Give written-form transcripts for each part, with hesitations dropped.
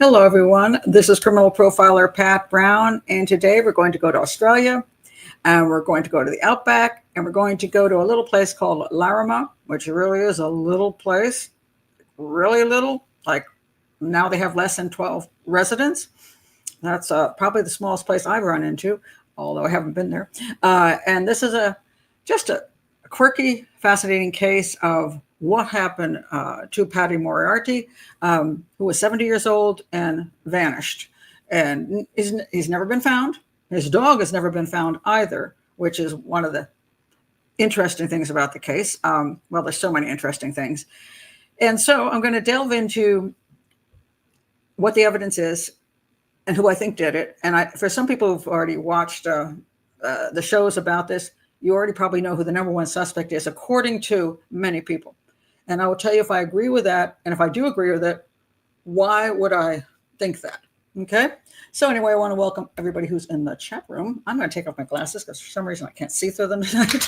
Hello, everyone. This is criminal profiler Pat Brown, and today we're going to go to Australia, and we're going to go to the Outback, and we're going to go to a little place called Larrimah, which really is a little place, really little. Like now they have less than 12 residents. That's probably the smallest place I've run into, although I haven't been there. And this is just a quirky, fascinating case of what happened to Paddy Moriarty, who was 70 years old and vanished. And he's never been found. His dog has never been found either, which is one of the interesting things about the case. Well, there's so many interesting things. And so I'm going to delve into what the evidence is and who I think did it. And for some people who've already watched the shows about this, you already probably know who the number one suspect is, according to many people. And I will tell you if I agree with that. And if I do agree with it, why would I think that? Okay. So anyway, I want to welcome everybody who's in the chat room. I'm going to take off my glasses because for some reason I can't see through them tonight.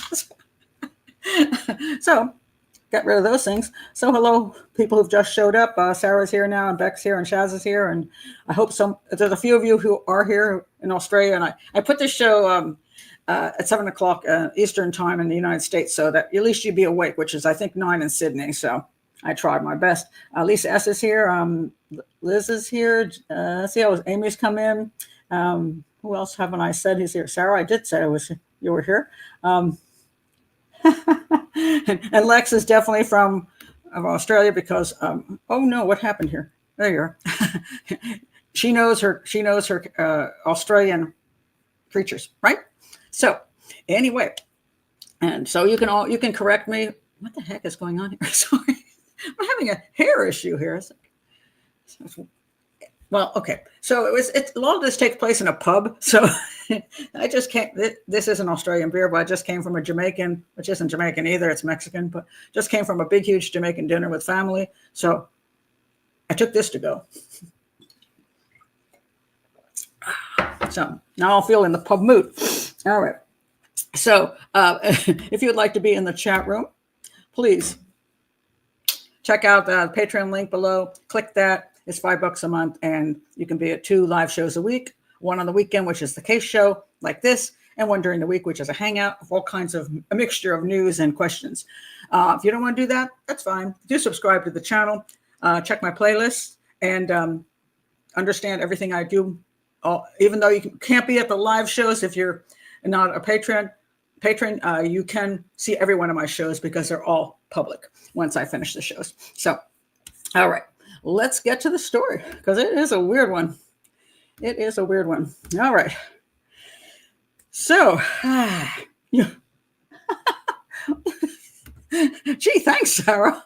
So get rid of those things. So hello, people who've just showed up. Sarah's here now, and Beck's here, and Shaz is here. And I hope there's a few of you who are here in Australia. And I put this show at 7 o'clock Eastern time in the United States, so that at least you'd be awake, which is, I think, 9 in Sydney. So I tried my best. Lisa S. is here. Liz is here. See how Amy's come in. Who else haven't I said is here? Sarah, I did say you were here. And Lex is definitely from Australia because, oh no, what happened here? There you are. She knows her Australian creatures, right? So anyway, and so you can correct me. What the heck is going on here? Sorry, I'm having a hair issue here. Well, okay. So a lot of this takes place in a pub. So I just can't. This is an Australian beer, but I just came from a Jamaican, which isn't Jamaican either. It's Mexican, but just came from a big, huge Jamaican dinner with family. So I took this to go. So now I'll feel in the pub mood. All right. So if you'd like to be in the chat room, please check out the Patreon link below. Click that. It's $5 a month, and you can be at 2 live shows a week. One on the weekend, which is the case show like this, and one during the week, which is a hangout of all kinds of a mixture of news and questions. If you don't want to do that, that's fine. Do subscribe to the channel. Check my playlist and understand everything I do. Even though you can't be at the live shows if you're not a patron, you can see every one of my shows because they're all public once I finish the shows. So, all right, let's get to the story because it is a weird one. It is a weird one. All right. So, gee, thanks, Sarah.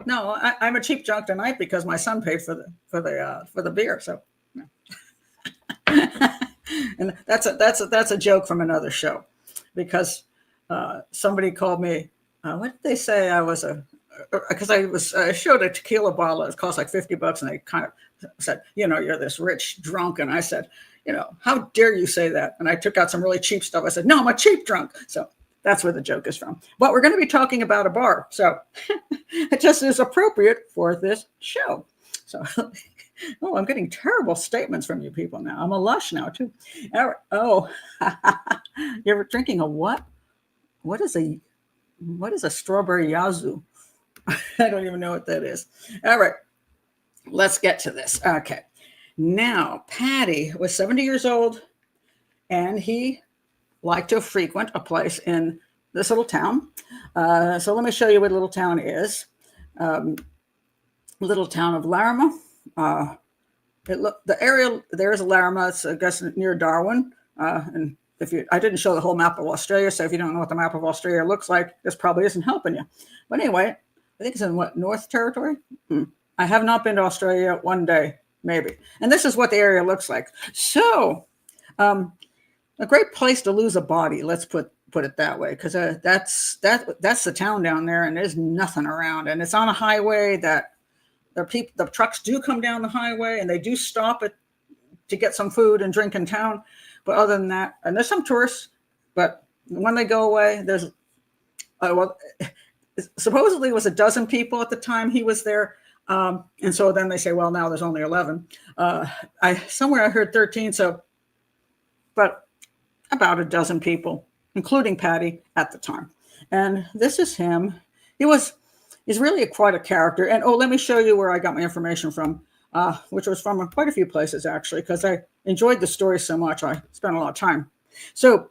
No, I'm a cheap junk tonight because my son paid for the beer. So. And that's a joke from another show, because somebody called me. What did they say? Because I showed a tequila bottle. It cost like $50, and they kind of said, you're this rich drunk. And I said, how dare you say that? And I took out some really cheap stuff. I said, no, I'm a cheap drunk. So that's where the joke is from. But we're going to be talking about a bar, so it just is appropriate for this show. So. Oh, I'm getting terrible statements from you people now. I'm a lush now, too. Oh, you're drinking a what? What is a strawberry yazoo? I don't even know what that is. All right, let's get to this. Okay. Now, Paddy was 70 years old, and he liked to frequent a place in this little town. So let me show you what little town is. Little town of Larrimah. The area there's a Larrimah. It's, I guess, near Darwin. And I didn't show the whole map of Australia, so if you don't know what the map of Australia looks like, this probably isn't helping you. But anyway, I think it's in North Territory. I have not been to Australia. One day, maybe. And this is what the area looks like. So, a great place to lose a body. Let's put it that way, because that's the town down there, and there's nothing around, and it's on a highway that. The trucks do come down the highway, and they do stop to get some food and drink in town. But other than that, and there's some tourists, but when they go away, there's supposedly it was a dozen people at the time he was there. And so then they say, well, now there's only 11. Somewhere I heard 13. So, but about a dozen people, including Paddy at the time. And this is him. He's really quite a character. And let me show you where I got my information from, which was from quite a few places actually, because I enjoyed the story so much. I spent a lot of time. So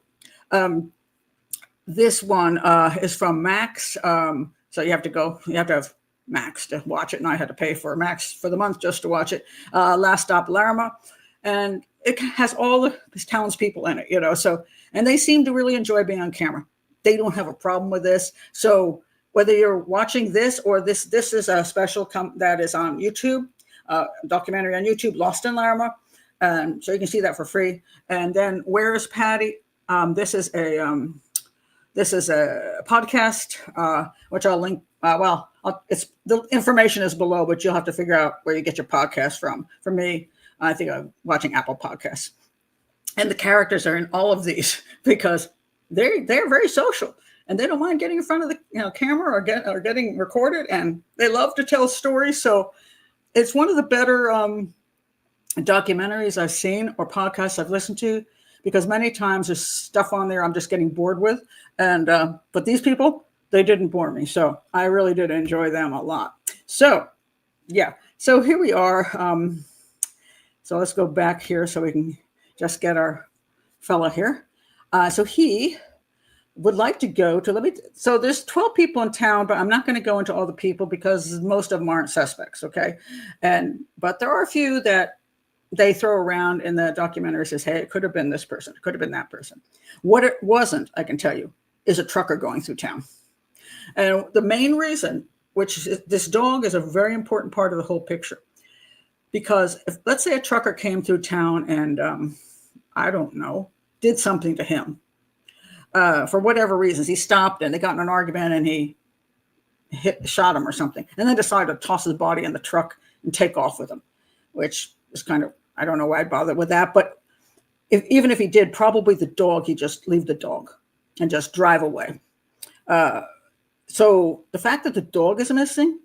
this one is from Max. So you have to have Max to watch it, and I had to pay for Max for the month just to watch it. Last Stop Larrimah, and it has all these townspeople in it, So, and they seem to really enjoy being on camera. They don't have a problem with this. So whether you're watching this or this is a special that is on YouTube, documentary on YouTube, Lost in Larrimah, so you can see that for free. And then Where is Paddy? This is a podcast, which I'll link. The information is below, but you'll have to figure out where you get your podcast from. For me, I think I'm watching Apple Podcasts, and the characters are in all of these because they're very social, and they don't mind getting in front of the camera or getting recorded, and they love to tell stories. So it's one of the better documentaries I've seen or podcasts I've listened to, because many times there's stuff on there I'm just getting bored with, and but these people, they didn't bore me, so I really did enjoy them a lot. So yeah, so here we are. So let's go back here so we can just get our fella here. So he would like to go to, so there's 12 people in town, but I'm not going to go into all the people because most of them aren't suspects, okay? But there are a few that they throw around in the documentary, says, hey, it could have been this person, it could have been that person. What it wasn't, I can tell you, is a trucker going through town. And the main reason, which is this dog is a very important part of the whole picture. Because if, let's say a trucker came through town and, I don't know, did something to him. For whatever reasons, he stopped and they got in an argument and he shot him or something. And then decided to toss his body in the truck and take off with him, which is kind of, I don't know why I'd bother with that. But even if he did, probably the dog, he'd just leave the dog and just drive away. So the fact that the dog is missing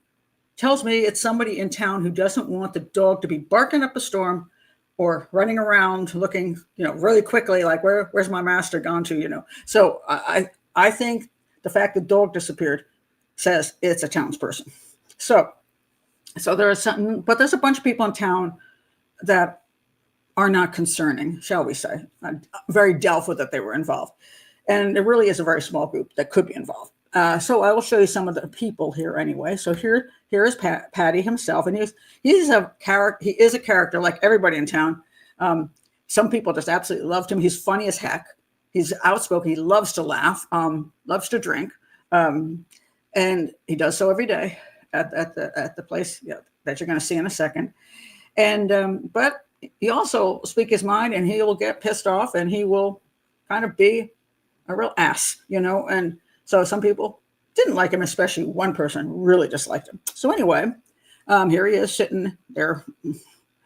tells me it's somebody in town who doesn't want the dog to be barking up a storm or running around looking, really quickly, like where's my master gone to, So I think the fact the dog disappeared says it's a townsperson. So there is something, but there's a bunch of people in town that are not concerning, shall we say. I'm very doubtful that they were involved. And it really is a very small group that could be involved. So I will show you some of the people here anyway. So here is Paddy himself, and he is a character like everybody in town. Some people just absolutely loved him. He's funny as heck. He's outspoken. He loves to laugh, loves to drink, and he does so every day at the place that you're going to see in a second. And but he also speak his mind, and he will get pissed off, and he will kind of be a real ass, and. So some people didn't like him, especially one person really disliked him. So anyway, here he is sitting there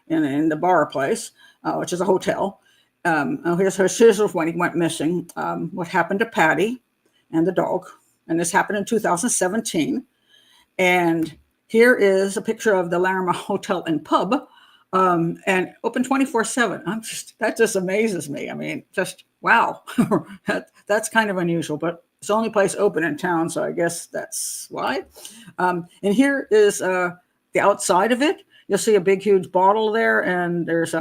in the bar place, which is a hotel. Here's when he went missing, what happened to Paddy and the dog. And this happened in 2017. And here is a picture of the Larrimah Hotel and Pub, and open 24/7. That just amazes me. I mean, just wow. That's kind of unusual, but it's the only place open in town, so I guess that's why. And here is the outside of it. You'll see a big, huge bottle there, and there's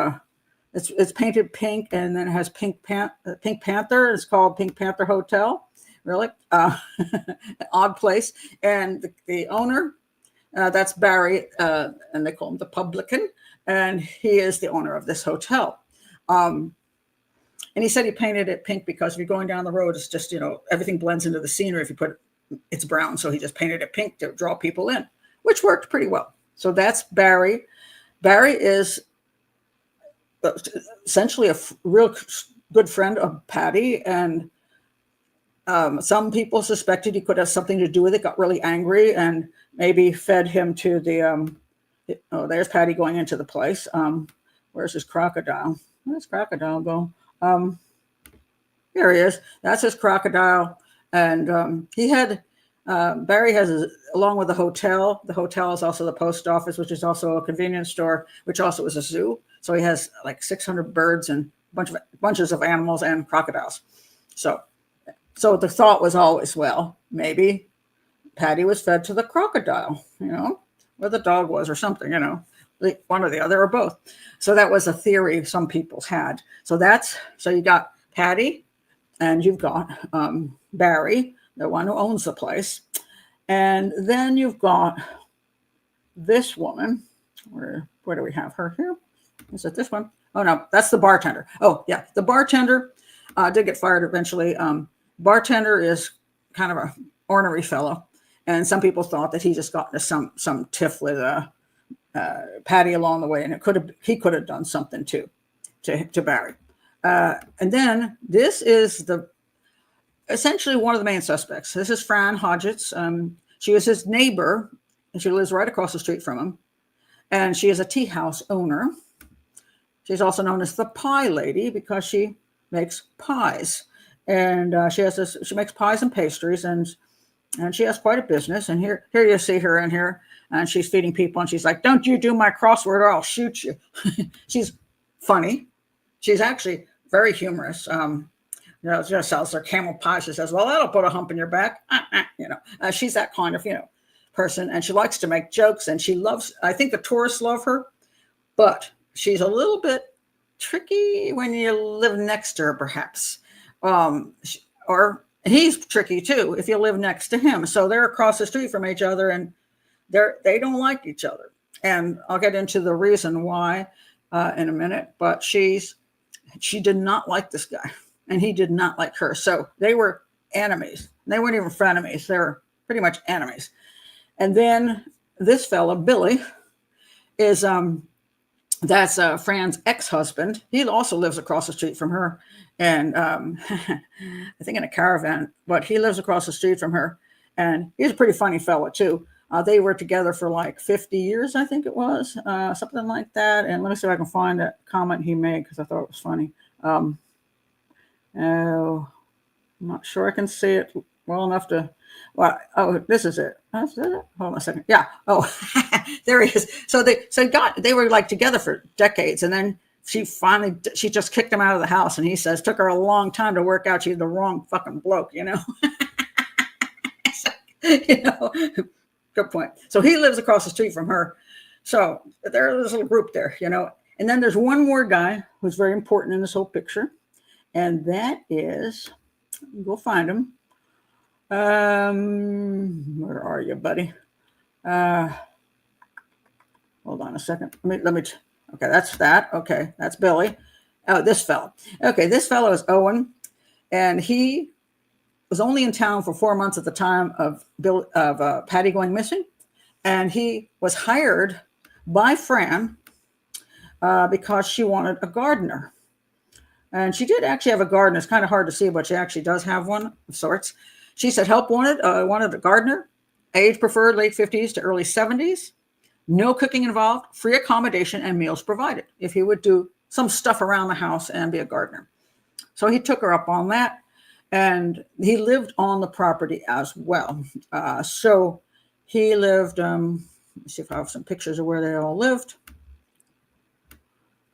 it's painted pink, and then it has Pink Panther. It's called Pink Panther Hotel. Really, odd place. And the owner, that's Barry, and they call him the publican, and he is the owner of this hotel. And he said he painted it pink because if you're going down the road, it's just, everything blends into the scenery. If you it's brown. So he just painted it pink to draw people in, which worked pretty well. So that's Barry. Barry is essentially a real good friend of Paddy. And some people suspected he could have something to do with it, got really angry and maybe fed him to the, there's Paddy going into the place. Where's his crocodile? Where's crocodile go? Here he is. That's his crocodile. And he had Barry has, along with the hotel is also the post office, which is also a convenience store, which also is a zoo. So he has like 600 birds and bunches of animals and crocodiles. So the thought was always, well, maybe Paddy was fed to the crocodile, where the dog was or something, one or the other or both. So that was a theory some people had. So you got Paddy and you've got Barry, the one who owns the place. And then you've got this woman. Where do we have her here? Is it this one? Oh, no, that's the bartender. Oh, yeah, the bartender did get fired eventually. Bartender is kind of a ornery fellow. And some people thought that he just got into some tiff with Paddy along the way. And he could have done something too to Barry. And then this is essentially one of the main suspects. This is Fran Hodgetts. She is his neighbor, and she lives right across the street from him. And she is a tea house owner. She's also known as the Pie Lady because she makes pies. And she makes pies and pastries, and she has quite a business. And here you see her in here, and she's feeding people, and she's like, "Don't you do my crossword or I'll shoot you." She's funny. She's actually very humorous. She sells her camel pie. She says, "Well, that'll put a hump in your back." She's that kind of, person. And she likes to make jokes, and I think the tourists love her, but she's a little bit tricky when you live next to her, perhaps. Or he's tricky too, if you live next to him. So they're across the street from each other, and they don't like each other. And I'll get into the reason why in a minute, but she did not like this guy. And he did not like her. So they were enemies. They weren't even frenemies. They were pretty much enemies. And then this fella, Billy, is that's Fran's ex-husband. He also lives across the street from her. And I think in a caravan, but he lives across the street from her. And he's a pretty funny fella, too. They were together for like 50 years, I think it was, something like that. And let me see if I can find that comment he made because I thought it was funny. Oh, I'm not sure I can see it well enough to. Well, oh, this is it. That's it. Hold on a second. Yeah. Oh, there he is. So they were like together for decades, and then she just kicked him out of the house. And he says took her a long time to work out she's the wrong fucking bloke. Good point. So he lives across the street from her. So there's a little group there, And then there's one more guy who's very important in this whole picture. And that is, we'll find him. Where are you, buddy? Hold on a second. Let me. Okay, that's that. Okay, that's Billy. Oh, this fellow. Okay, this fellow is Owen, and he was only in town for 4 months at the time of Paddy going missing, and he was hired by Fran because she wanted a gardener. And she did actually have a gardener. It's kind of hard to see, but she actually does have one of sorts. She said help wanted a gardener, age preferred late 50s to early 70s, no cooking involved, free accommodation and meals provided if he would do some stuff around the house and be a gardener. So he took her up on that, and he lived on the property as well. So he lived, let me see if I have some pictures of where they all lived.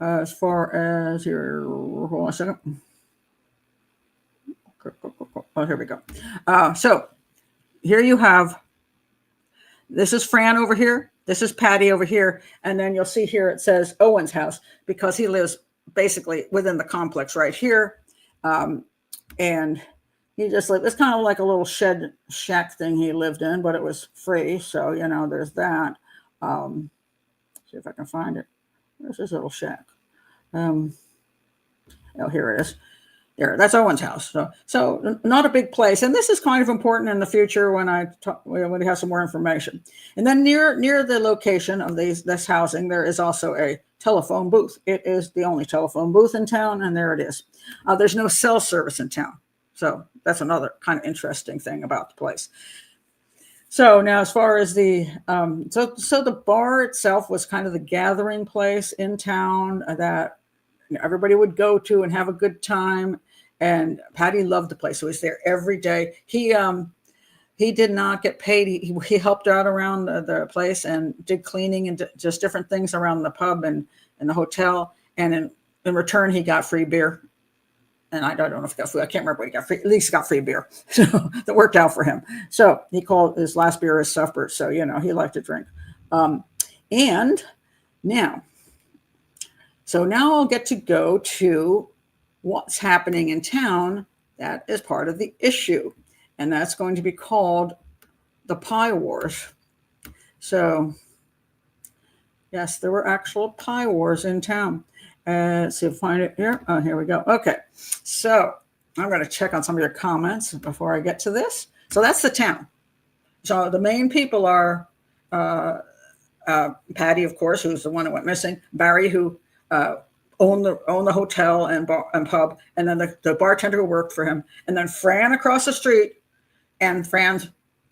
As far as here, hold on a second. Oh, here we go. So here you have, this is Fran over here. This is Paddy over here. And then you'll see here it says Owen's house because he lives basically within the complex right here. And he just lived, it's kind of like a little shed shack thing he lived in, but it was free. So, there's that. See if I can find it. Where's his little shack? Oh, here it is. There, that's Owen's house. So not a big place. And this is kind of important in the future when we have some more information. And then near the location of this housing, there is also a telephone booth. It is the only telephone booth in town, and there it is. There's no cell service in town. So that's another kind of interesting thing about the place. So now, as far as the so the bar itself was kind of the gathering place in town that everybody would go to and have a good time. And Paddy loved the place, so he was there every day. He he did not get paid. He helped out around the place and did cleaning and just different things around the pub and the hotel. And in return, he got free beer. And I don't know if he got food. I can't remember what he got free. At least he got free beer. So that worked out for him. So he called his last beer his supper. So, he liked to drink. And now I'll get to go to what's happening in town that is part of the issue. And that's going to be called the Pie Wars. So, yes, there were actual pie wars in town. Let's see if I find it here. Oh, here we go. Okay. So I'm going to check on some of your comments before I get to this. So that's the town. So the main people are Paddy, of course, who's the one that went missing. Barry, who owned the hotel and pub. And then the bartender who worked for him. And then Fran across the street. And Fran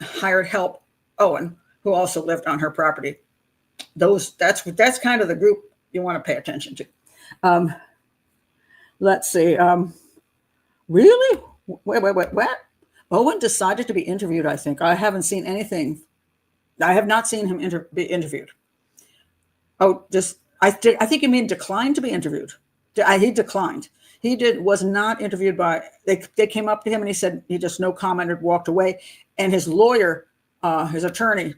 hired help, Owen, who also lived on her property. That's kind of the group you want to pay attention to. Let's see. Really? Wait, what? Owen decided to be interviewed, I think. I haven't seen anything. I have not seen him be interviewed. Oh, I think you mean declined to be interviewed. He declined. He was not interviewed they came up to him and he said, he just no commented, walked away. And his lawyer, his attorney,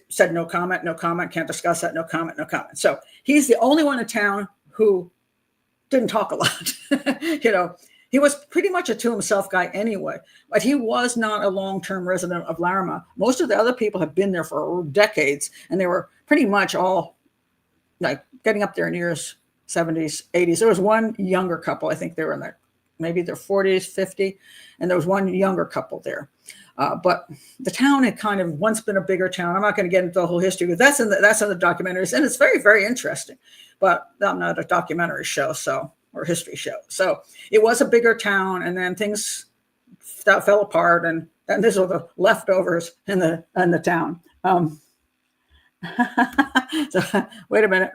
said no comment, can't discuss that, no comment. So he's the only one in town who didn't talk a lot. He was pretty much a to himself guy anyway, but he was not a long-term resident of Larrimah. Most of the other people have been there for decades, and they were pretty much all like getting up there in years 70s, 80s. There was one younger couple, I think they were in maybe their 40s, 50, and there was one younger couple there. But the town had kind of once been a bigger town. I'm not going to get into the whole history, but that's in the documentaries, and it's very, very interesting. But I'm not a documentary show, or history show. So it was a bigger town, and then things fell apart, and these are the leftovers in the town. So wait a minute.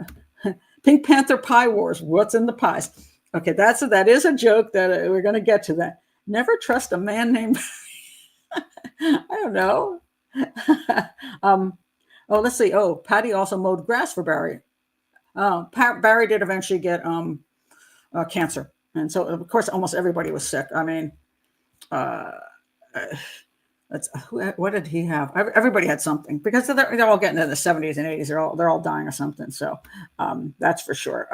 Pink Panther Pie Wars. What's in the pies? Okay, that is a joke that we're going to get to that. Never trust a man named. I don't know. Let's see. Oh, Paddy also mowed grass for Barry. Barry did eventually get cancer, and so of course almost everybody was sick. I mean, what did he have? Everybody had something because they're all getting in the 70s and 80s. They're all dying of something. So that's for sure.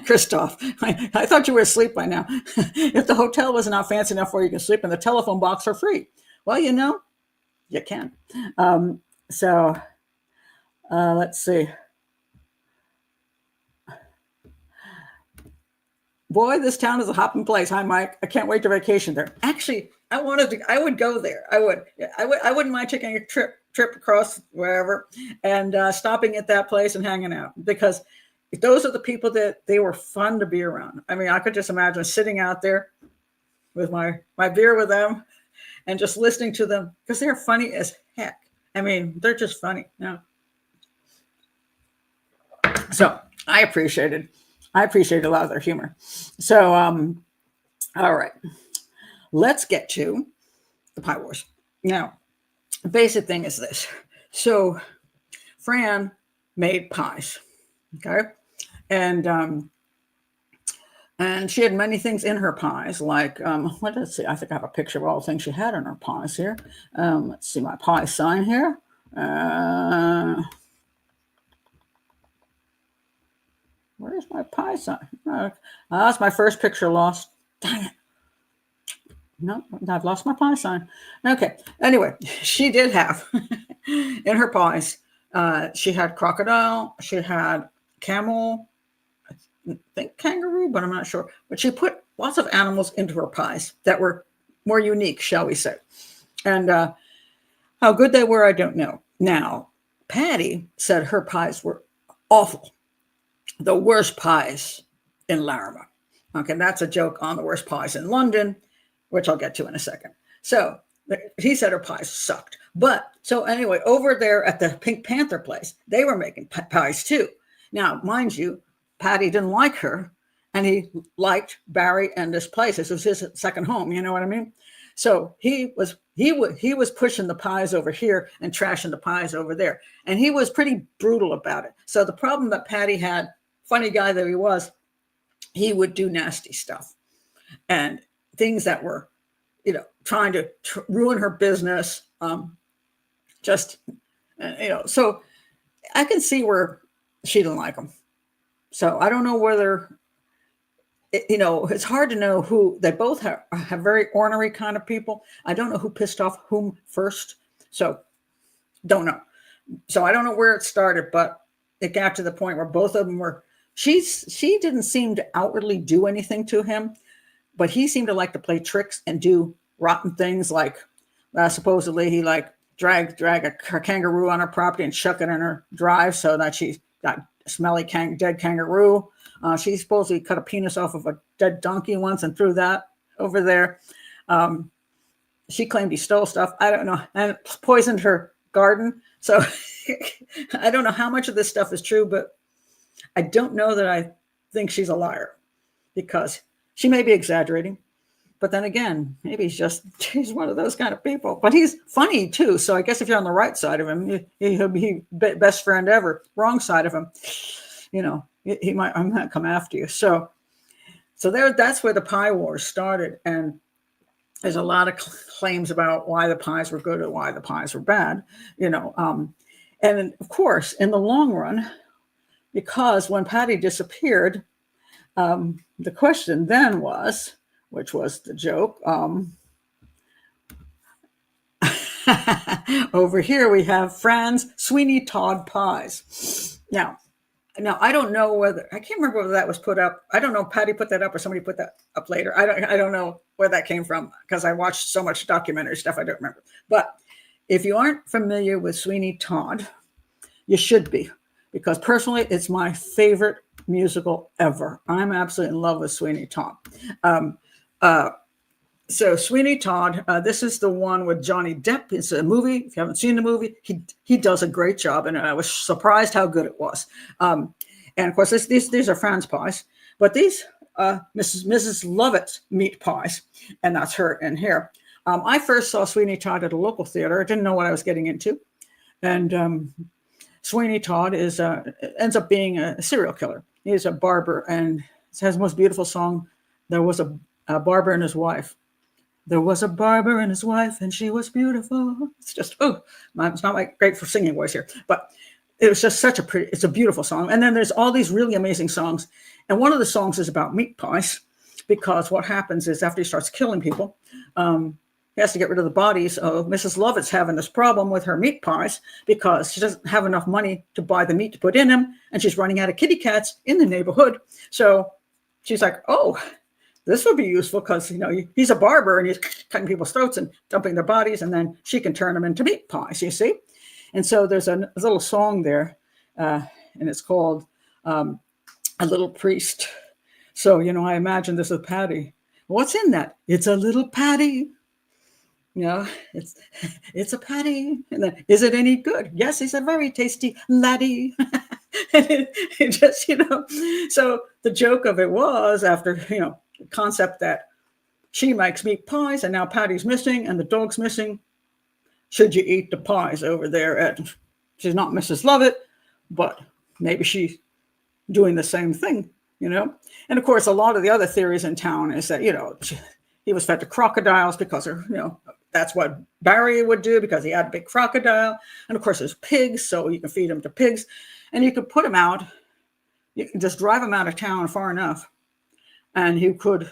Christoph, I thought you were asleep by now. If the hotel was not fancy enough where you can sleep in the telephone box for free, well, you can. Let's see. Boy, this town is a hopping place. Hi, Mike. I can't wait to vacation there. Actually, I would go there. I wouldn't mind taking a trip across wherever and stopping at that place and hanging out, because those are the people that they were fun to be around. I mean, I could just imagine sitting out there with my beer with them and just listening to them, because they're funny as heck. I mean, they're just funny. So I appreciated a lot of their humor. So, all right, let's get to the Pie Wars. Now, the basic thing is this. So Fran made pies, okay? And she had many things in her pies, like, let's see, I think I have a picture of all the things she had in her pies here. Let's see my pie sign here. Where's my pie sign? That's my first picture lost. Dang it. No, I've lost my pie sign. Okay. Anyway, she did have in her pies, she had crocodile, she had camel, I think kangaroo, but I'm not sure. But she put lots of animals into her pies that were more unique, shall we say. And how good they were, I don't know. Now, Paddy said her pies were awful. The worst pies in Larrimah. Okay, that's a joke on the worst pies in London, which I'll get to in a second. So he said her pies sucked. But so anyway, over there at the Pink Panther place, they were making pies too. Now, mind you, Paddy didn't like her, and he liked Barry and this place. This was his second home. You know what I mean? So he was pushing the pies over here and trashing the pies over there, and he was pretty brutal about it. So the problem that Paddy had, funny guy that he was, he would do nasty stuff and things that were, trying to ruin her business. So I can see where she didn't like him. So I don't know whether, it's hard to know who. They both have very ornery kind of people. I don't know who pissed off whom first. So don't know. So I don't know where it started, but it got to the point where both of them were, she didn't seem to outwardly do anything to him, but he seemed to like to play tricks and do rotten things, like supposedly he drag a kangaroo on her property and chuck it in her drive so that she got a smelly dead kangaroo. She supposedly cut a penis off of a dead donkey once and threw that over there. She claimed he stole stuff. I don't know, and poisoned her garden. So I don't know how much of this stuff is true, but I don't know that I think she's a liar, because she may be exaggerating. But then again, maybe he's one of those kind of people. But he's funny too. So I guess if you're on the right side of him, he'll be best friend ever. Wrong side of him, he might come after you. So that's where the pie wars started. And there's a lot of claims about why the pies were good or why the pies were bad, and of course, in the long run, because when Paddy disappeared, the question then was, which was the joke, over here we have Fran's Sweeney Todd pies. Now, I don't know whether, I can't remember whether that was put up. I don't know if Paddy put that up or somebody put that up later. I don't know where that came from, because I watched so much documentary stuff I don't remember. But if you aren't familiar with Sweeney Todd, you should be, because personally, it's my favorite musical ever. I'm absolutely in love with Sweeney Todd. So Sweeney Todd, this is the one with Johnny Depp. It's a movie. If you haven't seen the movie, he does a great job, and I was surprised how good it was. And of course, these are Fran's pies, but these Mrs. Lovett's meat pies, and that's her in here. I first saw Sweeney Todd at a local theater. I didn't know what I was getting into, and Sweeney Todd ends up being a serial killer. He's a barber, and it has the most beautiful song. There was a barber and his wife. There was a barber and his wife, and she was beautiful. It's just, it's not great for singing voice here, but it was just it's a beautiful song. And then there's all these really amazing songs. And one of the songs is about meat pies, because what happens is after he starts killing people, he has to get rid of the bodies. So Mrs. Lovett's having this problem with her meat pies because she doesn't have enough money to buy the meat to put in them. And she's running out of kitty cats in the neighborhood. So she's like, this would be useful, because, he's a barber and he's cutting people's throats and dumping their bodies, and then she can turn them into meat pies, you see? And so there's a little song there, and it's called A Little Priest. So, I imagine this is Paddy. What's in that? It's a little Paddy. It's a Paddy. And then, is it any good? Yes, it's a very tasty laddie. And it just, so the joke of it was, after, the concept that she makes meat pies and now Paddy's missing and the dog's missing, should you eat the pies over there she's not Mrs. Lovett, but maybe she's doing the same thing, And of course, a lot of the other theories in town is that, he was fed to crocodiles because, that's what Barry would do, because he had a big crocodile. And of course, there's pigs, so you can feed him to pigs. And you could put him out, you can just drive him out of town far enough, and he could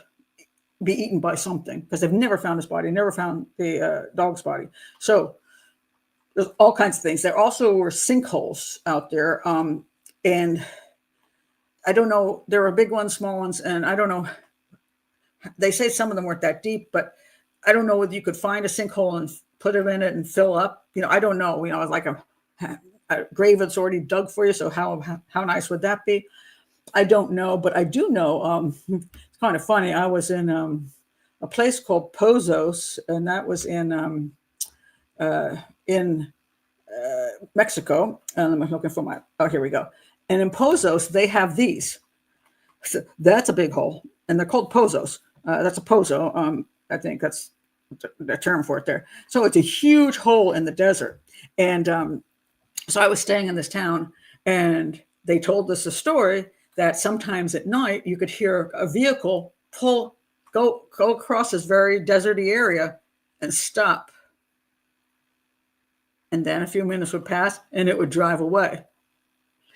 be eaten by something, because they've never found his body, never found the dog's body. So there's all kinds of things. There also were sinkholes out there. And I don't know, there were big ones, small ones, and I don't know. They say some of them weren't that deep, but I don't know whether you could find a sinkhole and put him in it and fill up. I don't know. It's like a grave that's already dug for you. So how nice would that be? I don't know, but I do know. It's kind of funny. I was in a place called Pozos, and that was in Mexico. And I'm looking for here we go. And in Pozos, they have these So that's a big hole, and they're called pozos. That's a pozo. I think that's the term for it there. So it's a huge hole in the desert. And so I was staying in this town, and they told us a story that sometimes at night you could hear a vehicle go across this very deserty area and stop. And then a few minutes would pass and it would drive away.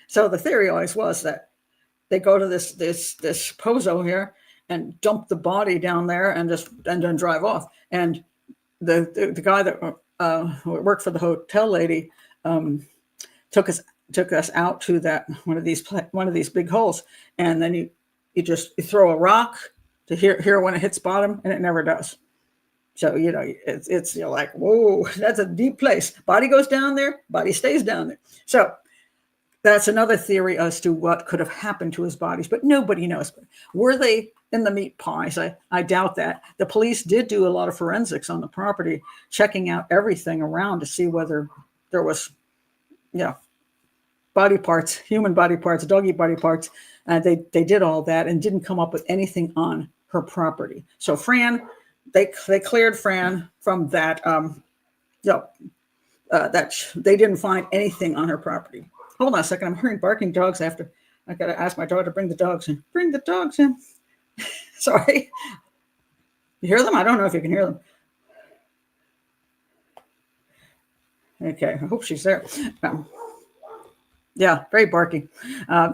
So the theory always was that they go to this pozo here and dump the body down there and then drive off. And the guy that worked for the hotel lady took us out to that one of these big holes, and then you throw a rock to hear when it hits bottom, and it never does. So it's you're like, whoa, that's a deep place. Body goes down there, body stays down there. So that's another theory as to what could have happened to his bodies, but nobody knows. Were they in the meat pies? I doubt that. The police did do a lot of forensics on the property, checking out everything around to see whether there was, body parts, human body parts, doggy body parts. They did all that and didn't come up with anything on her property. So Fran, they cleared Fran from that. That they didn't find anything on her property. Hold on a second. I'm hearing barking dogs. I got to ask my daughter to bring the dogs in. Bring the dogs in. Sorry. You hear them? I don't know if you can hear them. Okay. I hope she's there. Yeah, very barky.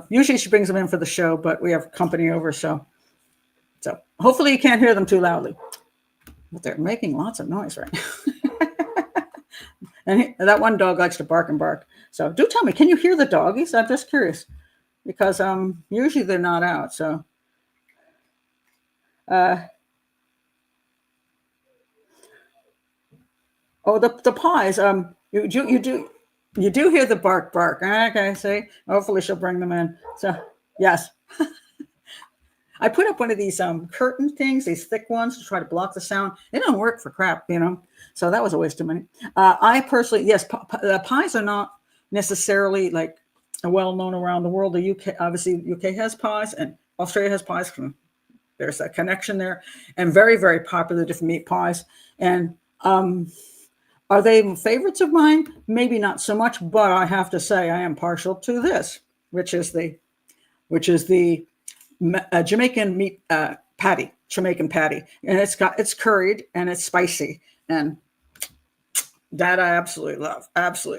Usually she brings them in for the show, but we have company over, so hopefully you can't hear them too loudly. But they're making lots of noise right now. And that one dog likes to bark and bark. So do tell me, can you hear the doggies? I'm just curious, because usually they're not out. So the pies. You do hear the bark. Okay, see. Hopefully she'll bring them in. So yes. I put up one of these curtain things, these thick ones, to try to block the sound. It don't work for crap, So that was a waste of money. I personally, yes, pies are not necessarily like well known around the world. The UK, obviously, UK has pies, and Australia has pies. There's a connection there, and very, very popular different meat pies. And are they favorites of mine? Maybe not so much, but I have to say I am partial to this, which is the Jamaican meat patty, Jamaican patty, and it's curried and it's spicy, and that I absolutely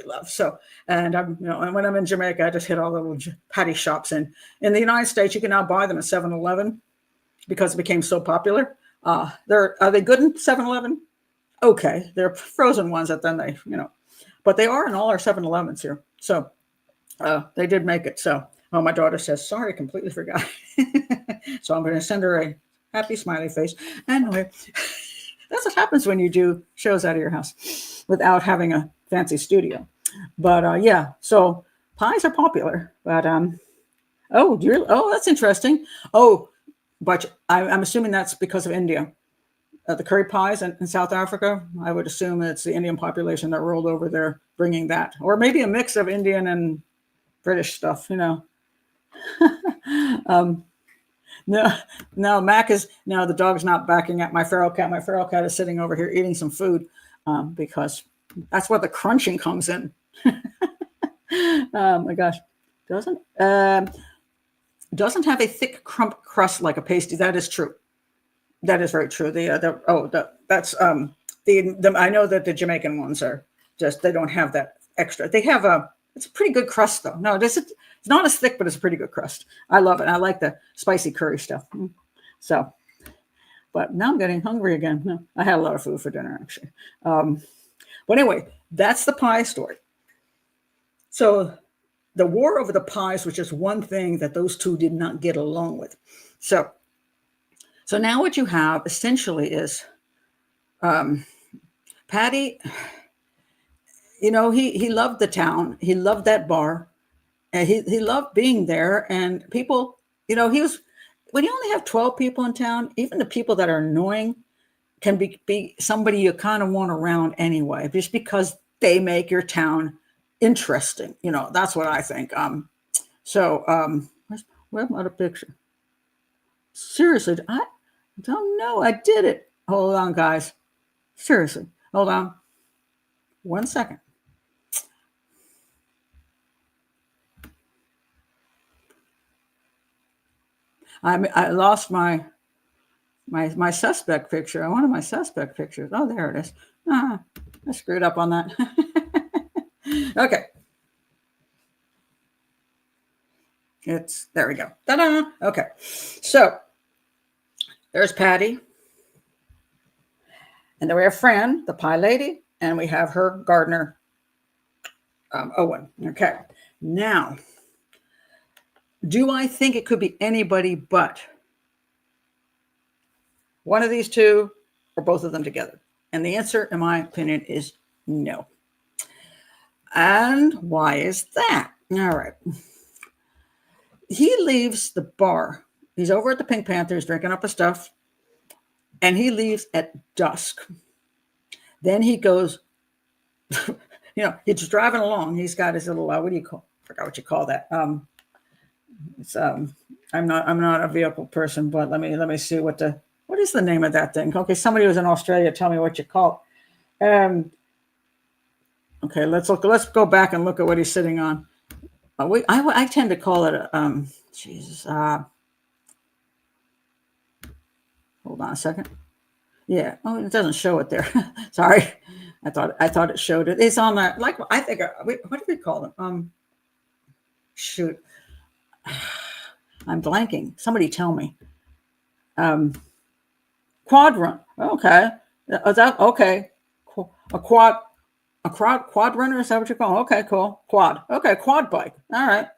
love. So, and and when I'm in Jamaica, I just hit all the little patty shops, and in the United States, you can now buy them at 7-Eleven because it became so popular. Are they good in 7-Eleven? Okay, they're frozen ones that then they, but they are in all our 7-Elevens here. So they did make it. So my daughter says, sorry, completely forgot. So I'm going to send her a happy smiley face. Anyway, that's what happens when you do shows out of your house without having a fancy studio. But yeah, so pies are popular. But that's interesting. Oh, but I'm assuming that's because of India. The curry pies in South Africa, I would assume it's the Indian population that rolled over there bringing that. Or maybe a mix of Indian and British stuff, No, Mac is, the dog's not backing at my feral cat. My feral cat is sitting over here eating some food because that's where the crunching comes in. Oh my gosh. Doesn't have a thick crust like a pasty. That is true. That is very true. I know that the Jamaican ones are just, they don't have that extra. They have it's a pretty good crust though. No, it's not as thick, but it's a pretty good crust. I love it. I like the spicy curry stuff. So, but now I'm getting hungry again. No, I had a lot of food for dinner actually. But anyway, that's the pie story. So the war over the pies was just one thing that those two did not get along with. So now what you have essentially is Paddy, he loved the town. He loved that bar. And he loved being there. And people, when you only have 12 people in town, even the people that are annoying can be somebody you kind of want around anyway, just because they make your town interesting. That's what I think. Where's my other picture? Seriously, I don't know. I did it. Hold on, guys. Seriously. Hold on. 1 second. I lost my suspect picture. I wanted my suspect pictures. Oh, there it is. I screwed up on that. Okay. There we go. Ta-da! Okay. So there's Patty. And then we have Fran, the pie lady, and we have her gardener, Owen. Okay. Now, do I think it could be anybody but one of these two or both of them together? And the answer, in my opinion, is no. And why is that? All right. He leaves the bar. He's over at the Pink Panther. He's drinking up his stuff. And he leaves at dusk. Then he goes, he's driving along. He's got his little, what do you call, I forgot what you call that. I'm not a vehicle person, but let me see what is the name of that thing? Okay, somebody who's in Australia, tell me what you call it. Okay, let's go back and look at what he's sitting on. I tend to call it a Jesus. Hold on a second. Yeah. Oh, it doesn't show it there. Sorry. I thought it showed it. It's on that. Like I think. What do we call them? Shoot. I'm blanking. Somebody tell me. Quad run. Okay. Is that okay? A quad runner. Is that what you call? Okay, cool. Quad. Okay, quad bike. All right.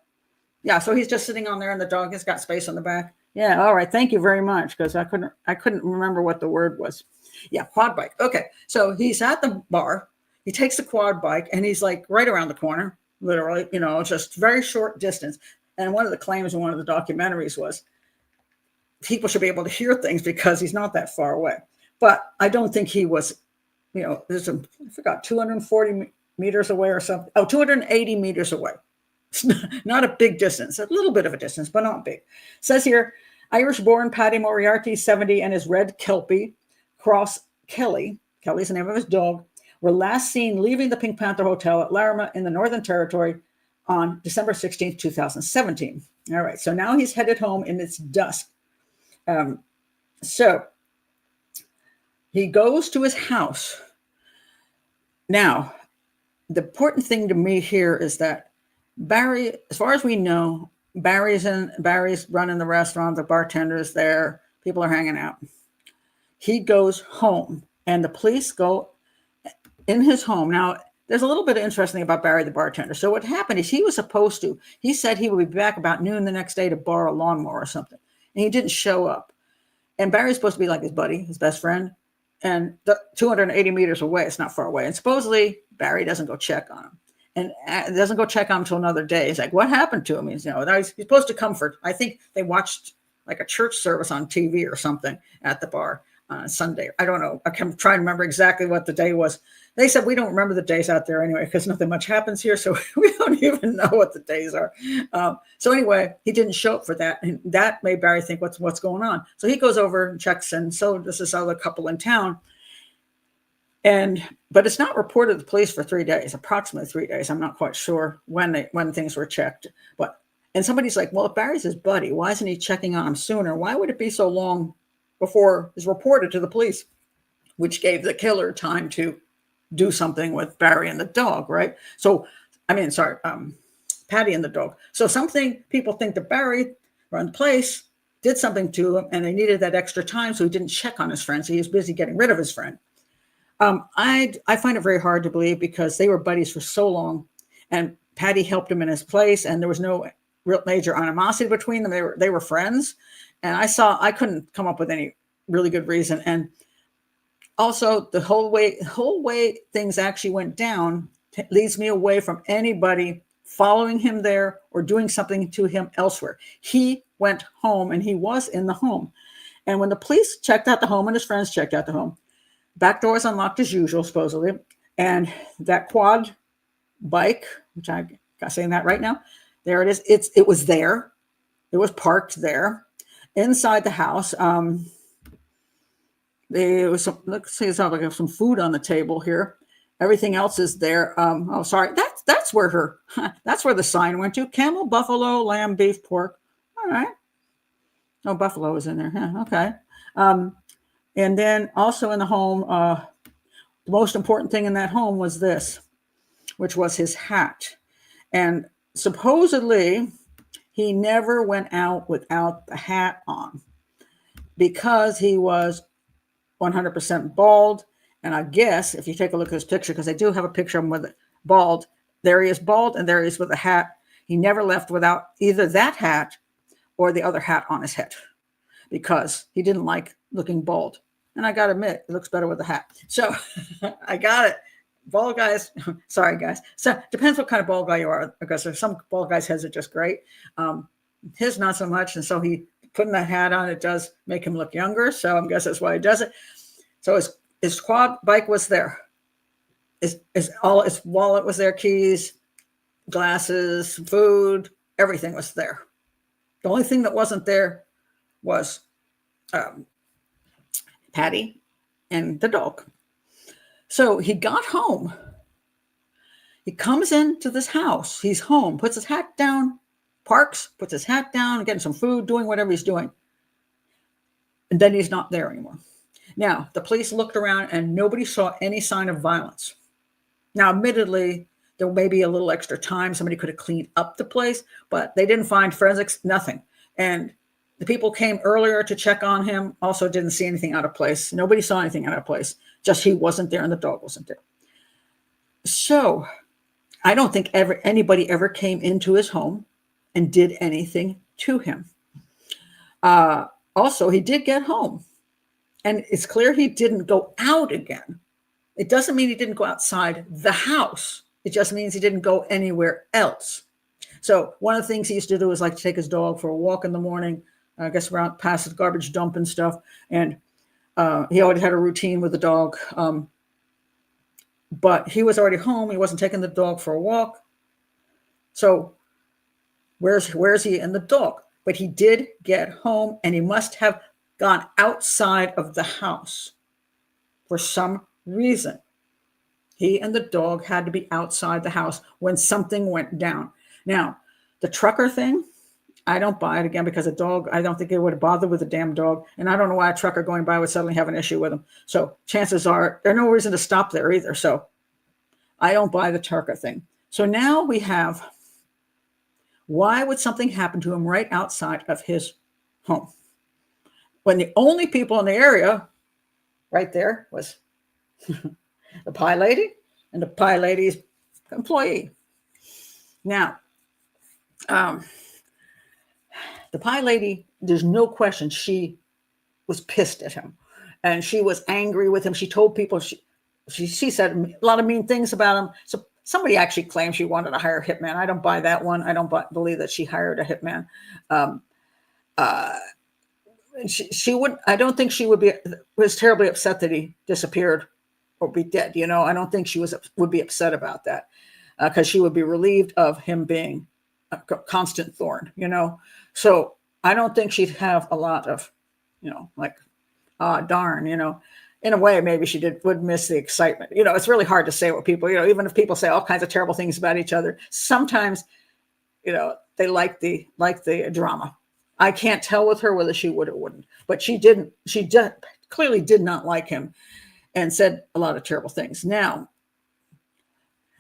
Yeah. So he's just sitting on there, and the dog has got space on the back. Yeah. All right. Thank you very much, because I couldn't remember what the word was. Yeah, quad bike. Okay. So he's at the bar. He takes the quad bike, and he's like right around the corner, literally. Just very short distance. And one of the claims in one of the documentaries was people should be able to hear things because he's not that far away. But I don't think he was. I forgot, 240 meters away or something. Oh, 280 meters away. It's not a big distance, a little bit of a distance, but not big. It says here, Irish-born Paddy Moriarty, 70, and his red Kelpie, Cross Kelly's the name of his dog, were last seen leaving the Pink Panther Hotel at Larrimah in the Northern Territory on December 16th, 2017. All right, so now he's headed home and it's dusk. So he goes to his house. Now, the important thing to me here is that Barry, as far as we know, Barry's running the restaurant, the bartender's there, people are hanging out. He goes home, and the police go in his home. Now, there's a little bit of interesting about Barry, the bartender. So what happened is he said he would be back about noon the next day to borrow a lawnmower or something, and he didn't show up. And Barry's supposed to be like his buddy, his best friend, and 280 meters away, it's not far away. And supposedly Barry doesn't go check on him. And doesn't go check on him until another day. He's like, what happened to him? He's supposed to comfort. I think they watched like a church service on TV or something at the bar on Sunday. I don't know. I can try and remember exactly what the day was. They said, we don't remember the days out there anyway, because nothing much happens here. So we don't even know what the days are. So anyway, he didn't show up for that. And that made Barry think, what's going on? So he goes over and checks, and so does this other couple in town. But it's not reported to the police for 3 days, approximately 3 days. I'm not quite sure when things were checked. And somebody's like, well, if Barry's his buddy, why isn't he checking on him sooner? Why would it be so long before it's reported to the police? Which gave the killer time to do something with Barry and the dog, right? Patty and the dog. So people think that Barry run the place, did something to him, and they needed that extra time, so he didn't check on his friend. So he was busy getting rid of his friend. I find it very hard to believe, because they were buddies for so long, and Patty helped him in his place, and there was no real major animosity between them. They were friends, and I couldn't come up with any really good reason. And also, the whole way things actually went down leads me away from anybody following him there or doing something to him elsewhere. He went home, and he was in the home. And when the police checked out the home and his friends checked out the home, back door is unlocked as usual, supposedly. And that quad bike, which I'm saying that right now, there it is. It was there. It was parked there. Inside the house, there was some, let's see, it's like some food on the table here. Everything else is there. Oh, sorry. That's where that's where the sign went to. Camel, buffalo, lamb, beef, pork. All right. Oh, buffalo is in there. Yeah, okay. Um, and then also in the home, the most important thing in that home was this, which was his hat. And supposedly he never went out without the hat on because he was 100% bald. And I guess if you take a look at his picture, because I do have a picture of him with bald, there he is bald and there he is with a hat. He never left without either that hat or the other hat on his head because he didn't like looking bald. And I got to admit, it looks better with a hat. So I got it. Bald guys, sorry guys. So depends what kind of bald guy you are, because there's some bald guys' heads are just great. His not so much. And so he putting that hat on, it does make him look younger. So I guess that's why he does it. So his quad bike was there. His wallet was there, keys, glasses, food, everything was there. The only thing that wasn't there was Paddy and the dog. So he got home. He comes into this house. He's home, puts his hat down, parks, puts his hat down, getting some food, doing whatever he's doing. And then he's not there anymore. Now, the police looked around and nobody saw any sign of violence. Now, admittedly, there may be a little extra time. Somebody could have cleaned up the place, but they didn't find forensics, nothing. And the people came earlier to check on him, also didn't see anything out of place. Nobody saw anything out of place. Just he wasn't there and the dog wasn't there. So I don't think anybody ever came into his home and did anything to him. Also, he did get home. And it's clear he didn't go out again. It doesn't mean he didn't go outside the house. It just means he didn't go anywhere else. So one of the things he used to do was like to take his dog for a walk in the morning, I guess around past the garbage dump and stuff. And he already had a routine with the dog. But he was already home. He wasn't taking the dog for a walk. So where's he and the dog? But he did get home and he must have gone outside of the house for some reason. He and the dog had to be outside the house when something went down. Now, the trucker thing, I don't buy it again because a dog, I don't think it would have bothered with a damn dog. And I don't know why a trucker going by would suddenly have an issue with him. So chances are there's no reason to stop there either. So I don't buy the trucker thing. So now we have, why would something happen to him right outside of his home? When the only people in the area right there was the pie lady and the pie lady's employee. Now, the pie lady, there's no question she was pissed at him and she was angry with him. She told people, she said a lot of mean things about him. So somebody actually claimed she wanted to hire a hitman. I don't buy that one. I don't believe that she hired a hitman. She would, I don't think she was terribly upset that he disappeared or be dead. You know, I don't think she would be upset about that because she would be relieved of him being a constant thorn, you know? So I don't think she'd have a lot of, you know, like, darn, you know, in a way, maybe she would miss the excitement. You know, it's really hard to say what people, you know, even if people say all kinds of terrible things about each other, sometimes, you know, they like the drama. I can't tell with her whether she would or wouldn't, but she clearly did not like him and said a lot of terrible things. Now,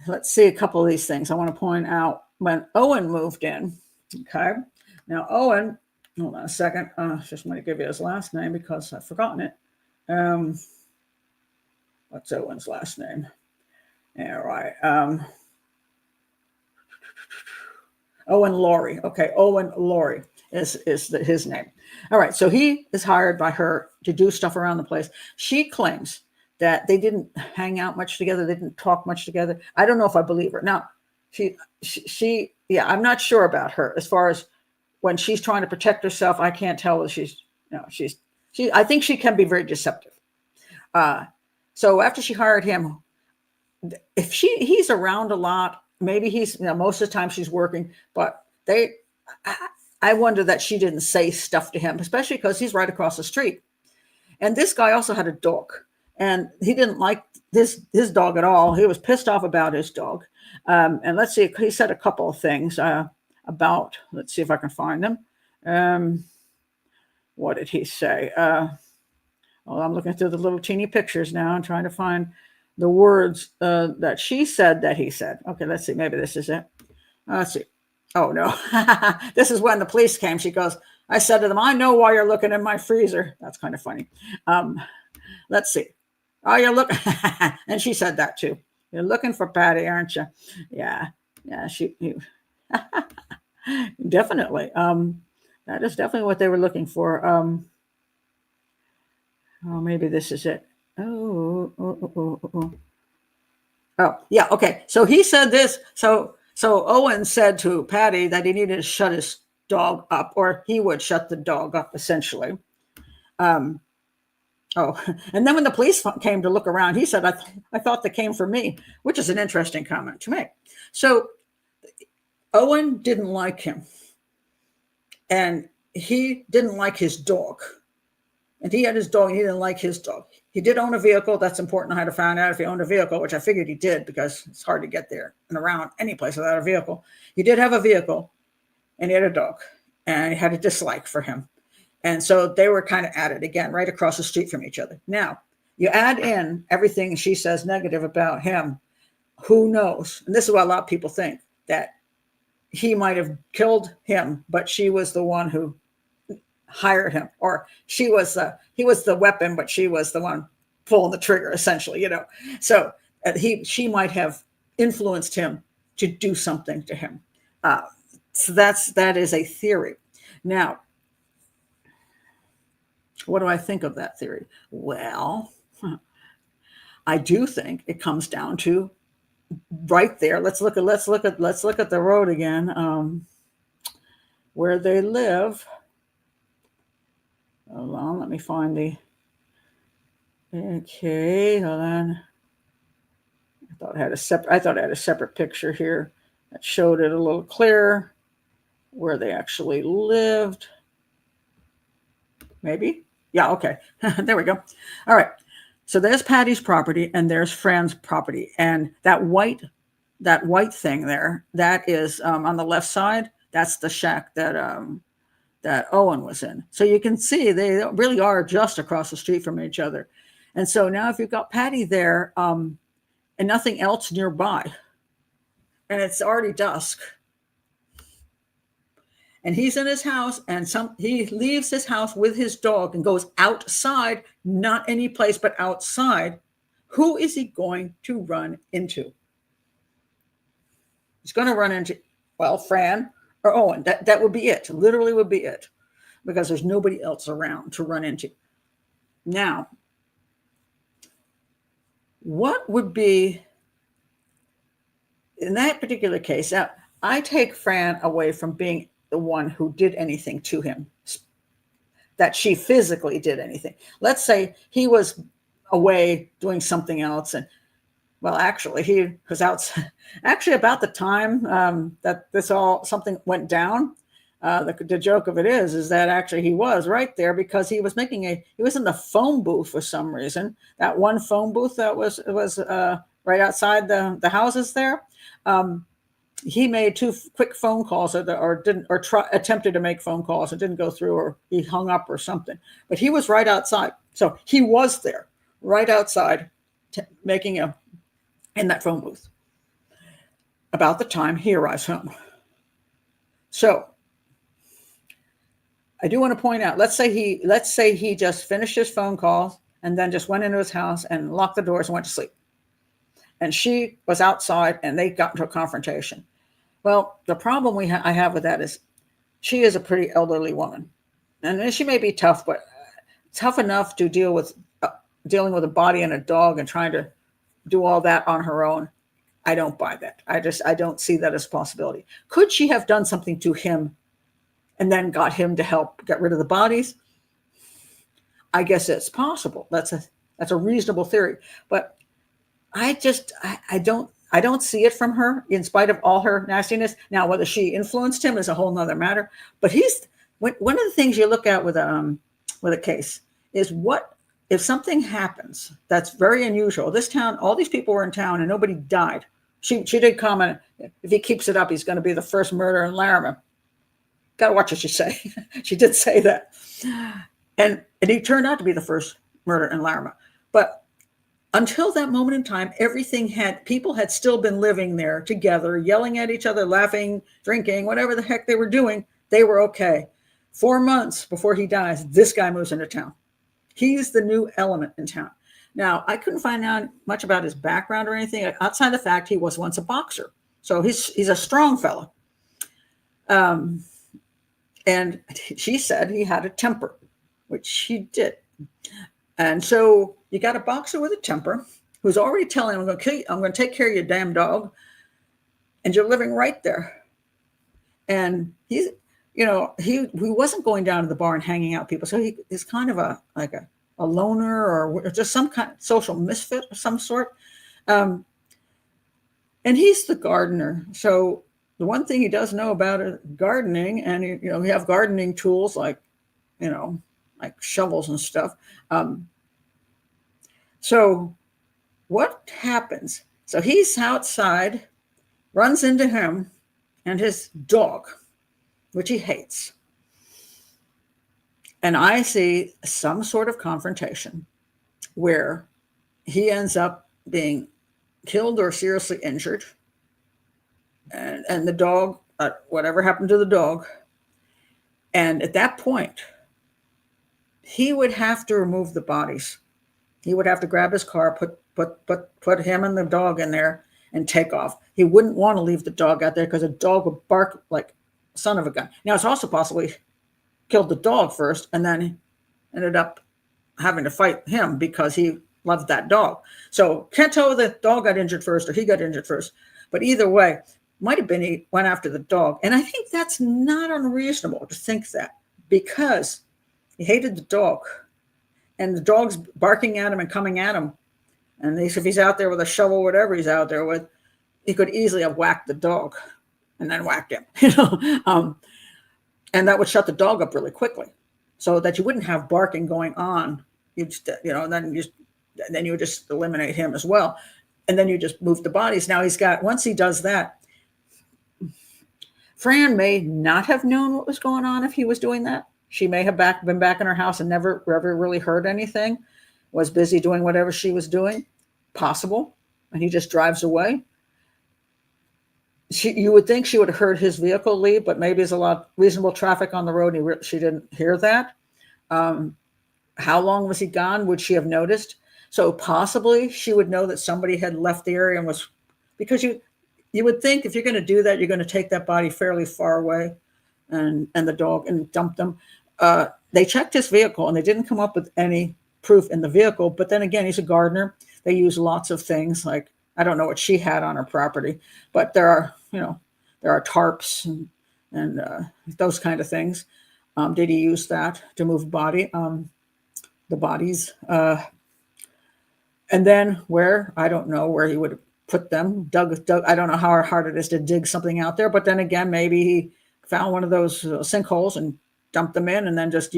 let's see a couple of these things I want to point out. When Owen moved in, okay. Now, Owen, hold on a second. Just want to give you his last name because I've forgotten it. What's Owen's last name? Yeah, right. Owen Laurie. Okay, Owen Laurie is his name. All right, so he is hired by her to do stuff around the place. She claims that they didn't hang out much together. They didn't talk much together. I don't know if I believe her. Now, she yeah, I'm not sure about her as far as when she's trying to protect herself. I can't tell whether I think she can be very deceptive. So after she hired him, if he's around a lot, maybe he's, you know, most of the time she's working, but I wonder that she didn't say stuff to him, especially because he's right across the street. And this guy also had a dog, and he didn't like his dog at all. He was pissed off about his dog. And let's see, he said a couple of things about. Let's see if I can find them. What did he say? Well, I'm looking through the little teeny pictures now and trying to find the words that she said that he said. Okay, let's see. Maybe this is it. Let's see. Oh, no. This is when the police came. She goes, I said to them, I know why you're looking in my freezer. That's kind of funny. Let's see. Oh, you're looking. And she said that too. You're looking for Paddy, aren't you? Yeah. Yeah. Definitely. That is definitely what they were looking for. Oh, maybe this is it. Oh, yeah. Okay. So he said this. So Owen said to Paddy that he needed to shut his dog up, or he would shut the dog up, essentially. And then when the police came to look around, he said, I thought they came for me, which is an interesting comment to make. So Owen didn't like him, and he didn't like his dog. And he had his dog, and he didn't like his dog. He did own a vehicle. That's important. I had to find out if he owned a vehicle, which I figured he did, because it's hard to get there and around any place without a vehicle. He did have a vehicle, and he had a dog, and he had a dislike for him. And so they were kind of at it again, right across the street from each other. Now, you add in everything she says negative about him. Who knows? And this is what a lot of people think, that he might have killed him, but she was the one who hired him, or he was the weapon, but she was the one pulling the trigger, essentially, So she might have influenced him to do something to him. So that is a theory. Now, what do I think of that theory? Well, I do think it comes down to right there. Let's look at the road again, where they live. Hold on, let me find okay, hold on. I thought I had a separate picture here that showed it a little clearer where they actually lived. Maybe? Yeah, okay. There we go. All right. So there's Paddy's property, and there's Fran's property. And that white thing there, that is on the left side, that's the shack that Owen was in. So you can see they really are just across the street from each other. And so now if you've got Paddy there and nothing else nearby, and it's already dusk, and he's in his house, and he leaves his house with his dog and goes outside, not any place but outside, who is he going to run into? He's going to run into, well, Fran or Owen. That would be it. Literally would be it, because there's nobody else around to run into. Now, what would be, in that particular case, I take Fran away from being the one who did anything to him, that she physically did anything. Let's say he was away doing something else, and well, actually, he was out. Actually, about the time that something went down, the joke of it is that actually he was right there, because he was he was in the phone booth for some reason. That one phone booth that was right outside the houses there. He made 2 quick phone calls, attempted to make phone calls. It didn't go through, or he hung up or something. But he was right outside, so he was there, right outside, in that phone booth about the time he arrives home. So I do want to point out, let's say he just finished his phone calls and then just went into his house and locked the doors and went to sleep. And she was outside, and they got into a confrontation. Well, the problem I have with that is she is a pretty elderly woman, and she may be tough, but tough enough to dealing with a body and a dog and trying to do all that on her own. I don't buy that. I don't see that as a possibility. Could she have done something to him and then got him to help get rid of the bodies? I guess it's possible. That's a reasonable theory, but I I don't see it from her, in spite of all her nastiness. Now, whether she influenced him is a whole nother matter. But one of the things you look at with a case is, what if something happens that's very unusual? This town, all these people were in town and nobody died. She did comment, if he keeps it up, he's going to be the first murder in Larrimah. Got to watch what you say. She did say that. And he turned out to be the first murder in Larrimah. But until that moment in time, people had still been living there together, yelling at each other, laughing, drinking, whatever the heck they were doing. They were okay. 4 months before he dies, this guy moves into town. He's the new element in town. Now, I couldn't find out much about his background or anything, outside the fact he was once a boxer. So he's a strong fella. And she said he had a temper, which he did. And so you got a boxer with a temper who's already telling him, I'm going to kill you, I'm going to take care of your damn dog, and you're living right there. And he wasn't going down to the bar and hanging out with people. So he's kind of a loner, or just some kind of social misfit of some sort. And he's the gardener. So the one thing he does know about gardening, and we have gardening tools like shovels and stuff. So what happens? So he's outside, runs into him and his dog, which he hates. And I see some sort of confrontation where he ends up being killed or seriously injured. And the dog, whatever happened to the dog. And at that point, he would have to remove the bodies. He would have to grab his car, put him and the dog in there, and take off. He wouldn't want to leave the dog out there, because a dog would bark like a son of a gun. Now, it's also possible he killed the dog first and then ended up having to fight him because he loved that dog. So can't tell whether the dog got injured first or he got injured first. But either way, might have been he went after the dog. And I think that's not unreasonable to think that, because he hated the dog. And the dog's barking at him and coming at him. And if he's out there with a shovel, whatever he's out there with, he could easily have whacked the dog and then whacked him, and that would shut the dog up really quickly, so that you wouldn't have barking going on. And then you would just eliminate him as well. And then you just move the bodies. Now once he does that, Fran may not have known what was going on if he was doing that. She may have been back in her house and never ever really heard anything, was busy doing whatever she was doing. Possible. And he just drives away. You would think she would have heard his vehicle leave, but maybe there's a lot of reasonable traffic on the road. She didn't hear that. How long was he gone? Would she have noticed? So possibly she would know that somebody had left the area and was, because you would think if you're going to do that, you're going to take that body fairly far away and the dog and dump them. They checked his vehicle and they didn't come up with any proof in the vehicle. But then again, he's a gardener. They use lots of things, like, I don't know what she had on her property, but there are tarps and those kind of things. Did he use that to move the bodies? And then I don't know where he would put them. Dug. I don't know how hard it is to dig something out there, but then again, maybe he found one of those sinkholes and dumped them in, and then just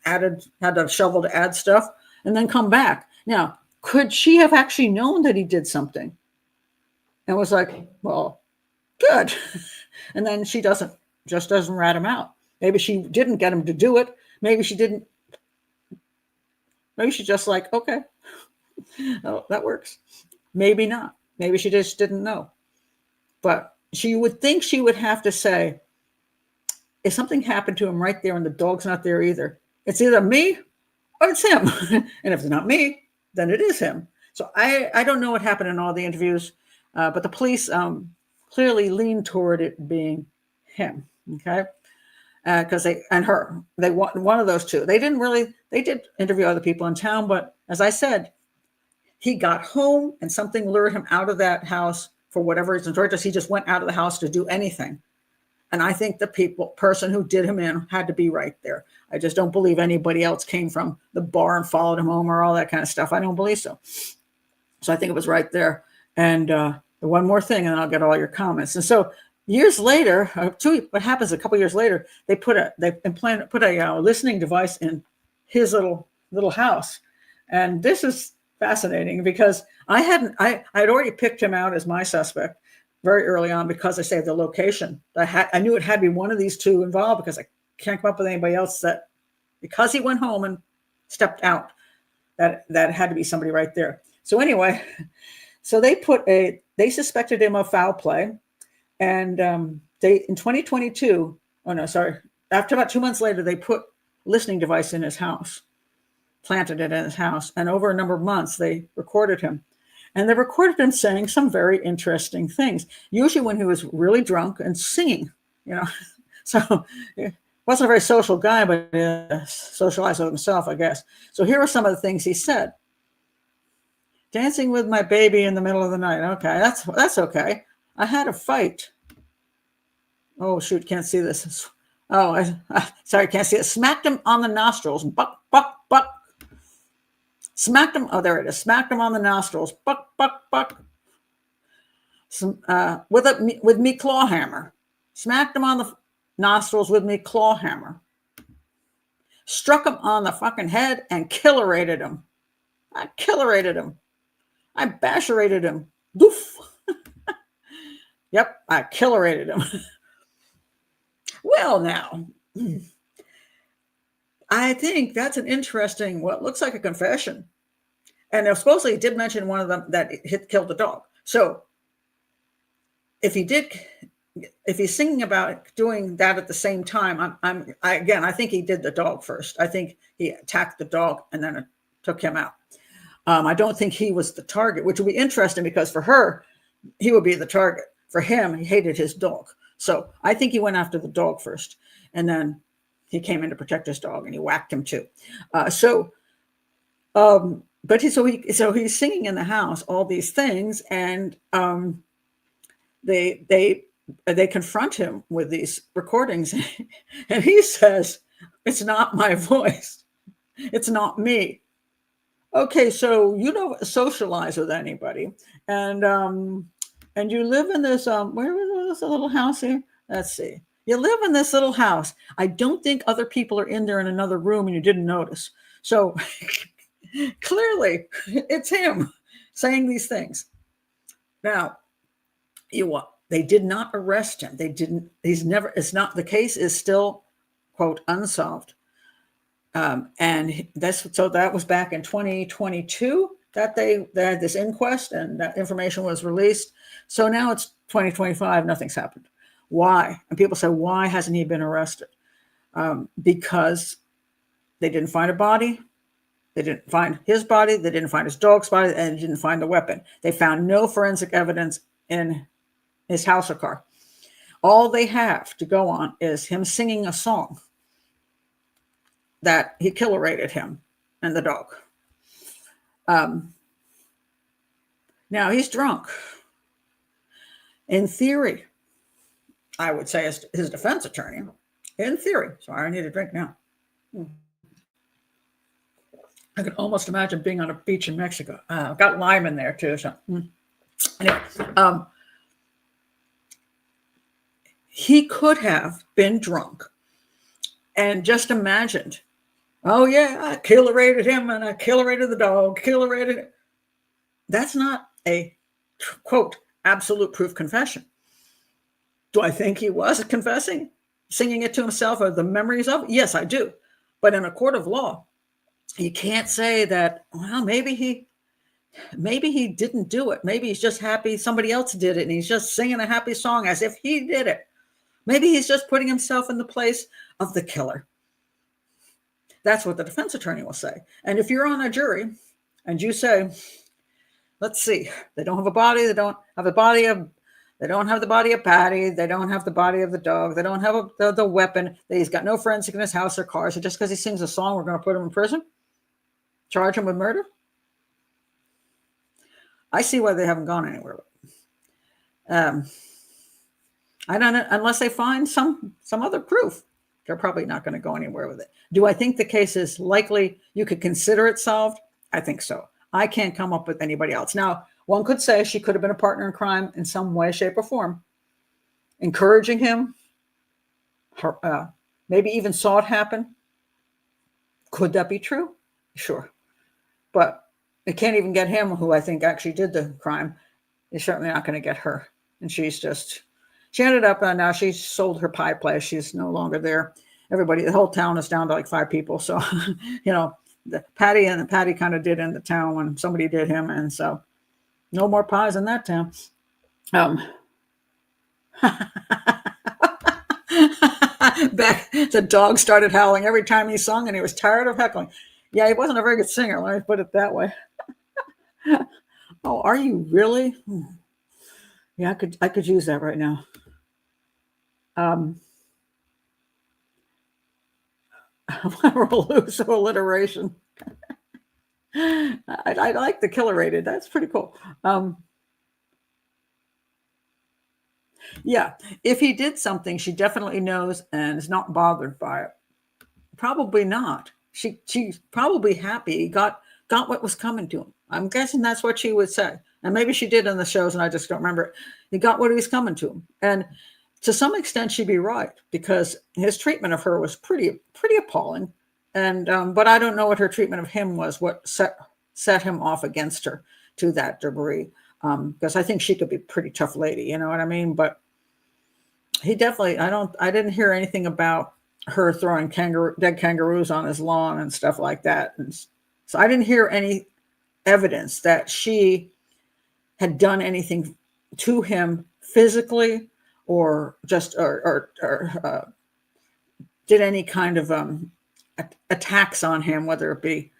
had a shovel to add stuff, and then come back. Now, could she have actually known that he did something and was like, well, good. And then she doesn't rat him out. Maybe she didn't get him to do it. Maybe she didn't. Maybe she's just like, okay, oh, that works. Maybe not. Maybe she just didn't know. But she would think she would have to say, if something happened to him right there and the dog's not there either, it's either me or it's him. And if it's not me, then it is him. So I don't know what happened in all the interviews, but the police clearly leaned toward it being him. Okay. Because they want one of those two. They did interview other people in town, but as I said, he got home and something lured him out of that house for whatever reason. He just went out of the house to do anything. And I think the person who did him in had to be right there. I just don't believe anybody else came from the bar and followed him home or all that kind of stuff. I don't believe so. So I think it was right there. And one more thing, and I'll get all your comments. And so years later, what happens a couple years later, they put a listening device in his little house. And this is fascinating because I had already picked him out as my suspect very early on because I say the location. I knew it had to be one of these two involved because I can't come up with anybody else that, because he went home and stepped out, that had to be somebody right there. So anyway, so they suspected him of foul play, and they in 2022. Oh no, sorry. After about 2 months later, they put a listening device in his house, planted it in his house, and over a number of months they recorded him. And they recorded him saying some very interesting things, usually when he was really drunk and singing, So he wasn't a very social guy, but socialized with himself, I guess. So here are some of the things he said. Dancing with my baby in the middle of the night. Okay, that's okay. I had a fight. Oh, shoot, can't see this. Oh, sorry, can't see it. Smacked him on the nostrils. Buck, buck, buck. Smacked him. Oh, there it is. Smacked him on the nostrils. Buck, buck, buck. With me claw hammer. Smacked him on the nostrils with me claw hammer. Struck him on the fucking head and killerated him. I killerated him. I basherated him. Doof. Yep, I killerated him. Well, now, I think that's an interesting, what looks like a confession. And supposedly he did mention one of them that killed the dog. So if he's singing about doing that at the same time, I think he did the dog first. I think he attacked the dog and then it took him out. I don't think he was the target, which would be interesting because for her, he would be the target. For him, he hated his dog. So I think he went after the dog first, and then he came in to protect his dog, and he whacked him too. But he's singing in the house all these things, and they confront him with these recordings, and he says, "It's not my voice. It's not me." Okay, so you don't socialize with anybody, and you live in this where was this little house here? Let's see. You live in this little house. I don't think other people are in there in another room and you didn't notice. So clearly it's him saying these things. Now, they did not arrest him. The case is still, quote, unsolved. And that was back in 2022 that they had this inquest and that information was released. So now it's 2025, nothing's happened. Why? And people say, why hasn't he been arrested? Because they didn't find a body. They didn't find his body. They didn't find his dog's body, and they didn't find the weapon. They found no forensic evidence in his house or car. All they have to go on is him singing a song that he killerated him and the dog. Now he's drunk. In theory, I would say as his defense attorney, in theory, sorry, I need a drink now. I can almost imagine being on a beach in Mexico. I've got lime in there too. So anyway, he could have been drunk and just imagined, oh yeah, I killerated him and I killerated the dog, killerated it. That's not a, quote, absolute proof confession. Do I think he was confessing, singing it to himself, or the memories of it? Yes, I do. But in a court of law, you can't say that, well, maybe he didn't do it. Maybe he's just happy somebody else did it and he's just singing a happy song as if he did it. Maybe he's just putting himself in the place of the killer. That's what the defense attorney will say. And if you're on a jury and you say, let's see, they don't have a body, they don't have the body of Paddy, they don't have the body of the dog, they don't have the weapon, he's got no forensic in his house or car, so just because he sings a song, we're going to put him in prison? Charge him with murder? I see why they haven't gone anywhere with it. I don't know, unless they find some other proof. They're probably not going to go anywhere with it. Do I think the case is likely you could consider it solved? I think so. I can't come up with anybody else. Now, One could say she could have been a partner in crime in some way, shape, or form, encouraging him, maybe even saw it happen. Could that be true? Sure. But it can't even get him, who I think actually did the crime. It's certainly not going to get her. And she ended up, now she's sold her pie place. She's no longer there. The whole town is down to like 5 people. So, Paddy kind of did in the town when somebody did him. And so no more pies in that town. Back, the dog started howling every time he sung, and he was tired of heckling. Yeah, he wasn't a very good singer, let me put it that way. Oh, are you really? Yeah, I could use that right now. Loose alliteration. I like the killer rated. That's pretty cool. Yeah, if he did something she definitely knows and is not bothered by it, probably not. She's probably happy he got what was coming to him. I'm guessing that's what she would say. And maybe she did in the shows and I just don't remember it. He got what he was coming to him. And to some extent she'd be right, because his treatment of her was pretty appalling. And but I don't know what her treatment of him was, what set him off against her to that degree. Because I think she could be a pretty tough lady, you know what I mean? But he definitely, I didn't hear anything about her throwing dead kangaroos on his lawn and stuff like that. And so I didn't hear any evidence that she had done anything to him physically, or just did any kind of attacks on him, whether it be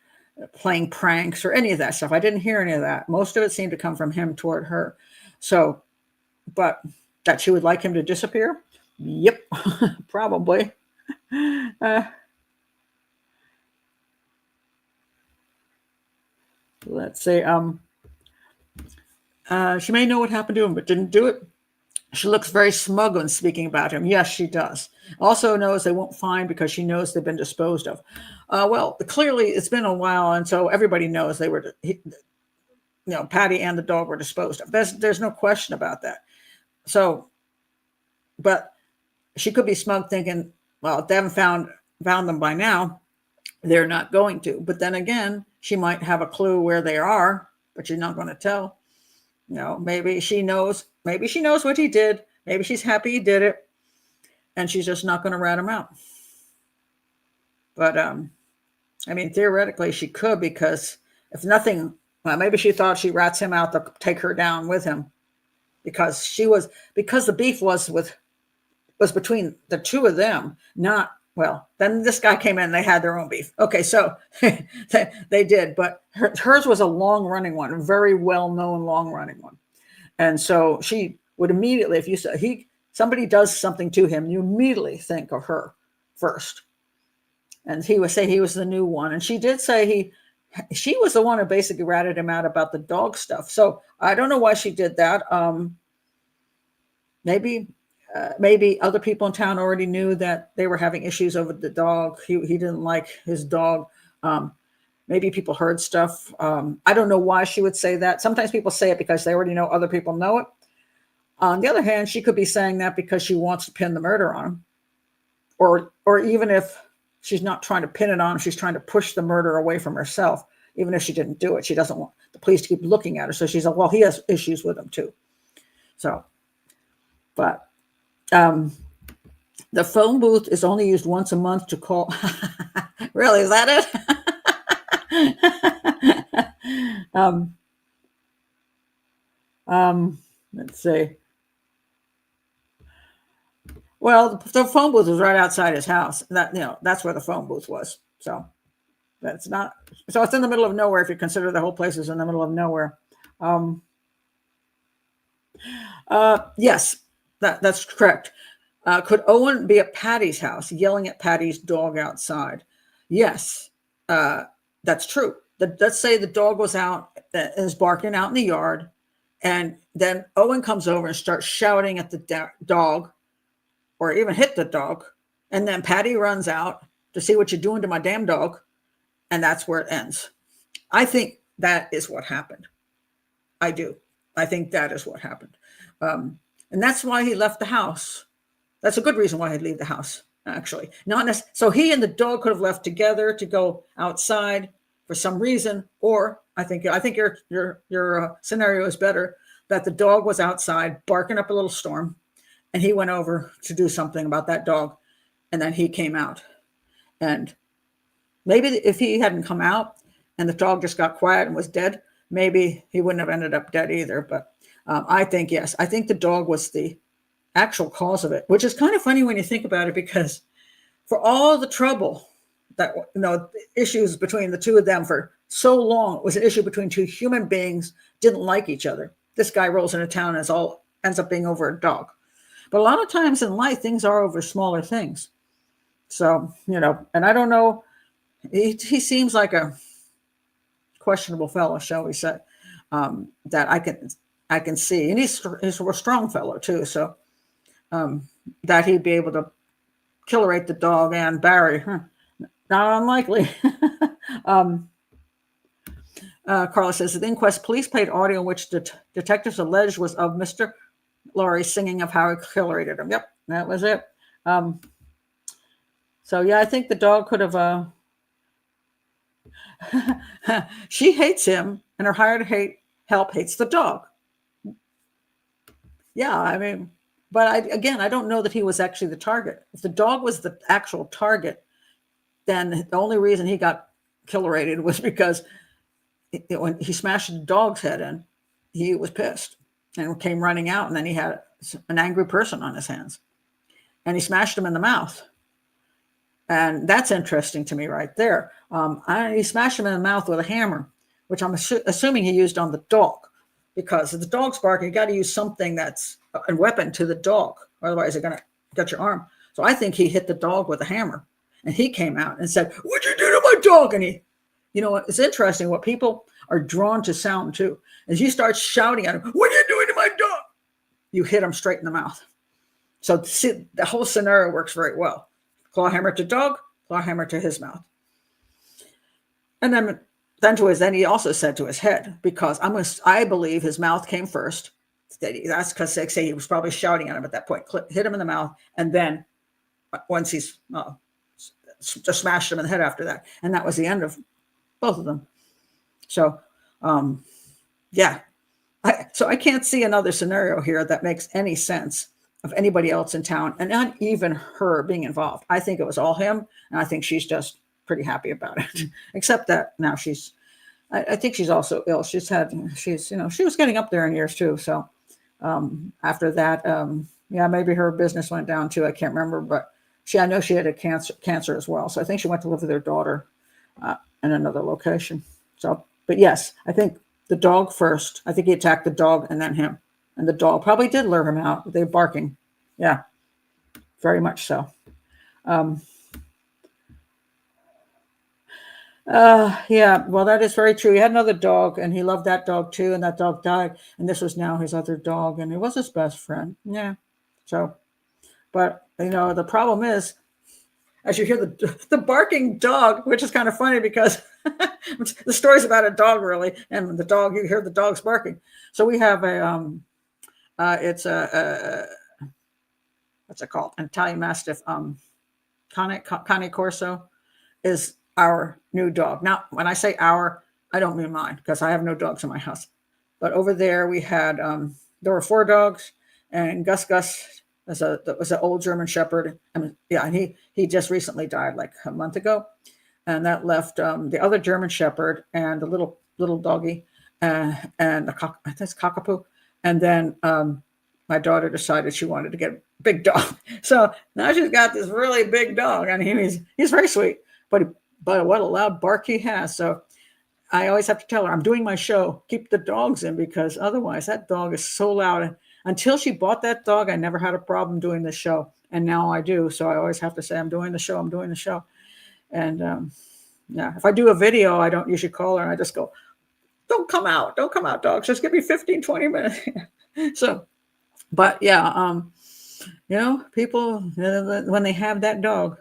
playing pranks or any of that stuff. I didn't hear any of that. Most of it seemed to come from him toward her. So, but that she would like him to disappear? Yep, probably. Let's say, she may know what happened to him, but didn't do it. She looks very smug when speaking about him. Yes, she does. Also knows they won't find because she knows they've been disposed of. Well, clearly it's been a while, and so everybody knows they were, Paddy and the dog were disposed of. There's no question about that. So, but she could be smug thinking, well, if they haven't found them by now, they're not going to. But then again, she might have a clue where they are, but she's not going to tell. Maybe she knows what he did. Maybe she's happy he did it, and she's just not going to rat him out. But I mean, theoretically she could, because if nothing, well, maybe she thought she rats him out to take her down with him, because the beef was between the two of them, not, well, then this guy came in, they had their own beef. Okay, so they did, but hers was a long-running one, a very well-known long-running one. And so she would immediately, if you say somebody does something to him, you immediately think of her first. And he would say he was the new one. And she did say she was the one who basically ratted him out about the dog stuff. So I don't know why she did that. Maybe other people in town already knew that they were having issues over the dog. He didn't like his dog. Maybe people heard stuff. I don't know why she would say that. Sometimes people say it because they already know other people know it. On the other hand, she could be saying that because she wants to pin the murder on him. Or even if she's not trying to pin it on him, she's trying to push the murder away from herself. Even if she didn't do it, she doesn't want the police to keep looking at her. So she's like, well, he has issues with him too. So, but the phone booth is only used once a month to call. Really, is that it? Let's see. Well, the phone booth was right outside his house. That's where the phone booth was. So that's not. So it's in the middle of nowhere. If you consider the whole place is in the middle of nowhere. Yes, that's correct. Could Owen be at Paddy's house yelling at Paddy's dog outside? Yes, that's true. Let's say the dog was out, is barking out in the yard, and then Owen comes over and starts shouting at the dog, or even hit the dog, and then Paddy runs out to see what you're doing to my damn dog, and that's where it ends. I think that is what happened. I do. I think that is what happened. And that's why he left the house. That's a good reason why he'd leave the house, actually. Not so he and the dog could have left together to go outside for some reason, or I think your scenario is better, that the dog was outside barking up a little storm, and he went over to do something about that dog, and then he came out. And maybe if he hadn't come out and the dog just got quiet and was dead, maybe he wouldn't have ended up dead either. But I think, yes, I think the dog was the actual cause of it, which is kind of funny when you think about it, because for all the trouble that, issues between the two of them for so long, it was an issue between two human beings, didn't like each other. This guy rolls into town and all ends up being over a dog. But a lot of times in life, things are over smaller things. So, and I don't know, he seems like a questionable fellow, shall we say, that I can see. And he's a strong fellow too. So that he'd be able to killorate the dog and Barry, not unlikely. Carla says, the inquest police played audio which detectives alleged was of Mr. Laurie singing of how he killerated him. Yep, that was it. So yeah, I think the dog could have. She hates him, and her hired help hates the dog. Yeah, I mean, but I don't know that he was actually the target. If the dog was the actual target, then the only reason he got killerated was because when he smashed the dog's head in, he was pissed and came running out, and then he had an angry person on his hands, and he smashed him in the mouth. And that's interesting to me right there. He smashed him in the mouth with a hammer, which I'm assuming he used on the dog, because if the dog's barking, you got to use something that's a weapon to the dog. Otherwise, they're going to get your arm. So I think he hit the dog with a hammer, and he came out and said, "What'd you do to my dog?" And it's interesting what people are drawn to sound too. As you start shouting at him, "What are you doing to my dog?" You hit him straight in the mouth. So see, the whole scenario works very well. Claw hammer to dog, claw hammer to his mouth. And then he also said to his head, because I believe his mouth came first. That's because they say he was probably shouting at him at that point, hit him in the mouth, and then once he's just smashed him in the head after that. And that was the end of both of them. So, yeah. So I can't see another scenario here that makes any sense of anybody else in town, and not even her being involved. I think it was all him, and I think she's just pretty happy about it. Except that now I think she's also ill. She was getting up there in years too. So after that, maybe her business went down too. I can't remember, but I know she had a cancer as well. So I think she went to live with her daughter in another location. So, but yes, I think the dog first. I think he attacked the dog and then him. And the dog probably did lure him out. They were barking. Yeah, very much so. Yeah, well, that is very true. He had another dog, and he loved that dog too, and that dog died. And this was now his other dog, and it was his best friend. Yeah. So, but, the problem is, as you hear the barking dog, which is kind of funny because the story's about a dog, really, and the dog, you hear the dogs barking. So we have it's what's it called? An Italian Mastiff. Cane Corso is our new dog. Now, when I say our, I don't mean mine, because I have no dogs in my house. But over there, we had there were 4 dogs, and Gus was an old German Shepherd, and he just recently died like a month ago, and that left the other German Shepherd and the little doggy and I think it's Cockapoo. And then my daughter decided she wanted to get a big dog. So now she's got this really big dog. And he's very sweet, but what a loud bark he has. So I always have to tell her, I'm doing my show, keep the dogs in, because otherwise that dog is so loud. And until she bought that dog, I never had a problem doing the show. And now I do. So I always have to say, I'm doing the show. And if I do a video, I don't usually call her, and I just go, don't come out, dogs. Just give me 15, 20 minutes. So, but yeah, people, when they have that dog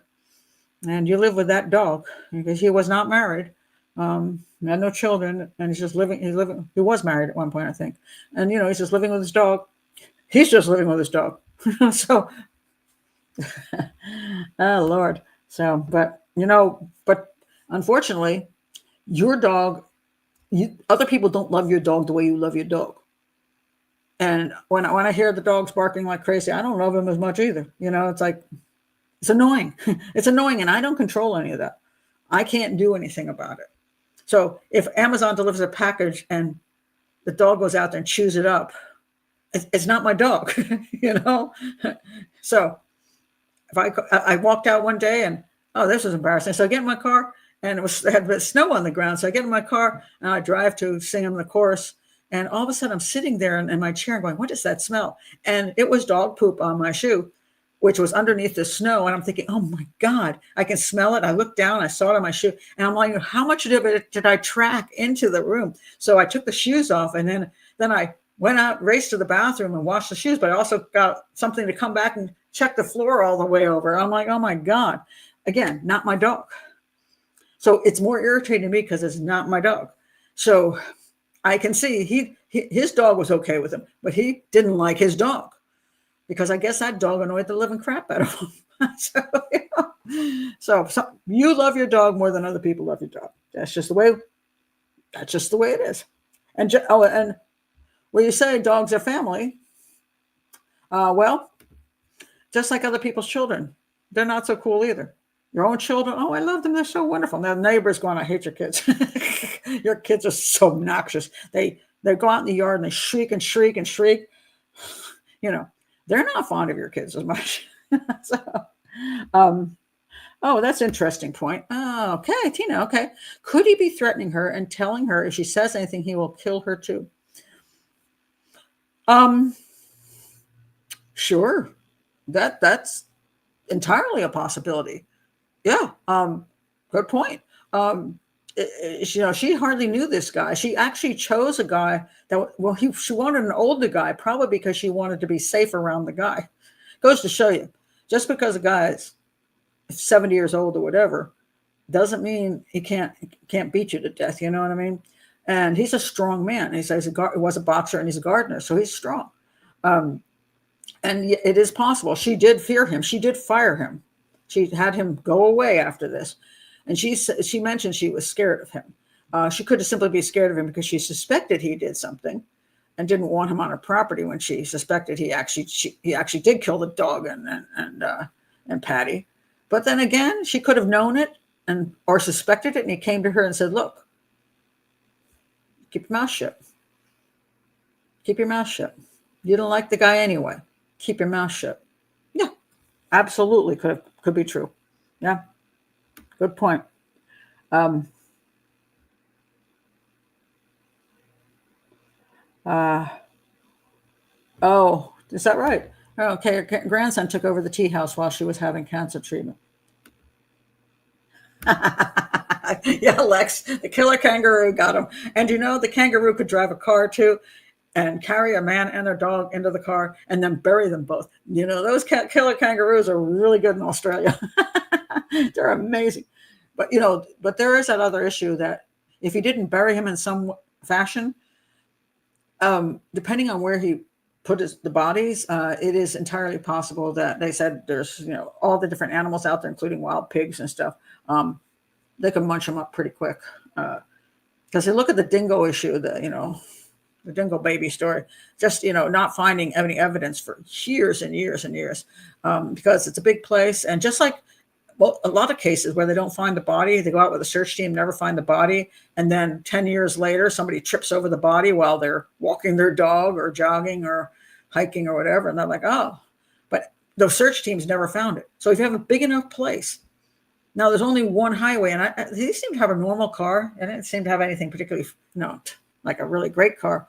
and you live with that dog, because he was not married, He had no children, and he's just living. He was married at one point, I think, and he's just living with his dog. He's just living with his dog. So, oh Lord. So, but unfortunately, your dog. Other people don't love your dog the way you love your dog. And when I hear the dogs barking like crazy, I don't love him as much either. It's like it's annoying. It's annoying, and I don't control any of that. I can't do anything about it. So if Amazon delivers a package and the dog goes out there and chews it up, it's not my dog, So if I walked out one day and, oh, this was embarrassing. So I get in my car and it had snow on the ground. So I get in my car and I drive to sing him the chorus. And all of a sudden I'm sitting there in my chair going, what is that smell? And it was dog poop on my shoe, which was underneath the snow. And I'm thinking, oh my God, I can smell it. I looked down, I saw it on my shoe. And I'm like, how much of it did I track into the room? So I took the shoes off and then I went out, raced to the bathroom and washed the shoes. But I also got something to come back and check the floor all the way over. I'm like, oh my God. Again, not my dog. So it's more irritating to me because it's not my dog. So I can see his dog was okay with him, but he didn't like his dog because I guess that dog annoyed the living crap out of him. So you love your dog more than other people love your dog. That's just the way it is. And when you say dogs are family, well, just like other people's children, they're not so cool either. Your own children, oh, I love them. They're so wonderful. Now, the neighbor's going, I hate your kids. Your kids are so obnoxious. They go out in the yard and they shriek and shriek and shriek. They're not fond of your kids as much. So, oh, that's an interesting point. Oh, okay, Tina, okay. Could he be threatening her and telling her if she says anything, he will kill her too? Sure. That's entirely a possibility. Yeah. Good point. She hardly knew this guy. She actually chose a guy she wanted an older guy, probably because she wanted to be safe around the guy. Goes to show you, just because a guy is 70 years old or whatever, doesn't mean he can't beat you to death. You know what I mean? And he's a strong man. He says he was a boxer and he's a gardener, so he's strong. And it is possible. She did fear him. She did fire him. She had him go away after this. And she mentioned she was scared of him. She could have simply be scared of him because she suspected he did something and didn't want him on her property when she suspected he actually did kill the dog and Paddy. But then again, she could have known it or suspected it, and he came to her and said, look, keep your mouth shut. Keep your mouth shut. You don't like the guy anyway. Keep your mouth shut. Yeah, absolutely could be true. Yeah, good point. Oh, is that right? Okay, her grandson took over the tea house while she was having cancer treatment. Yeah, Lex, the killer kangaroo got him. And the kangaroo could drive a car too and carry a man and a dog into the car and then bury them both. Those killer kangaroos are really good in Australia. They're amazing. But there is that other issue that if you didn't bury him in some fashion, depending on where he put the bodies, it is entirely possible that they said there's all the different animals out there, including wild pigs and stuff. They can munch them up pretty quick. Because they look at the dingo issue, the dingo baby story, just not finding any evidence for years and years and years, because it's a big place, and just like a lot of cases where they don't find the body, they go out with a search team, never find the body, and then 10 years later, somebody trips over the body while they're walking their dog or jogging or hiking or whatever, and they're like, oh, but the search teams never found it. So if you have a big enough place, now there's only one highway, and they seem to have a normal car, and it didn't seem to have anything particularly, like a really great car.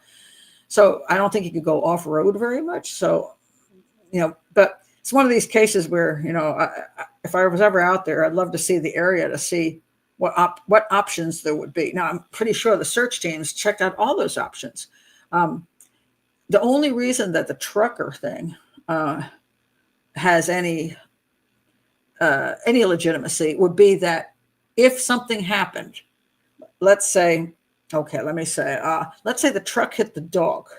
So I don't think you could go off road very much. So, but it's one of these cases where, if I was ever out there, I'd love to see the area to see what options there would be. Now, I'm pretty sure the search teams checked out all those options. The only reason that the trucker thing has any legitimacy would be that if something happened, let's say, okay, let's say the truck hit the dog,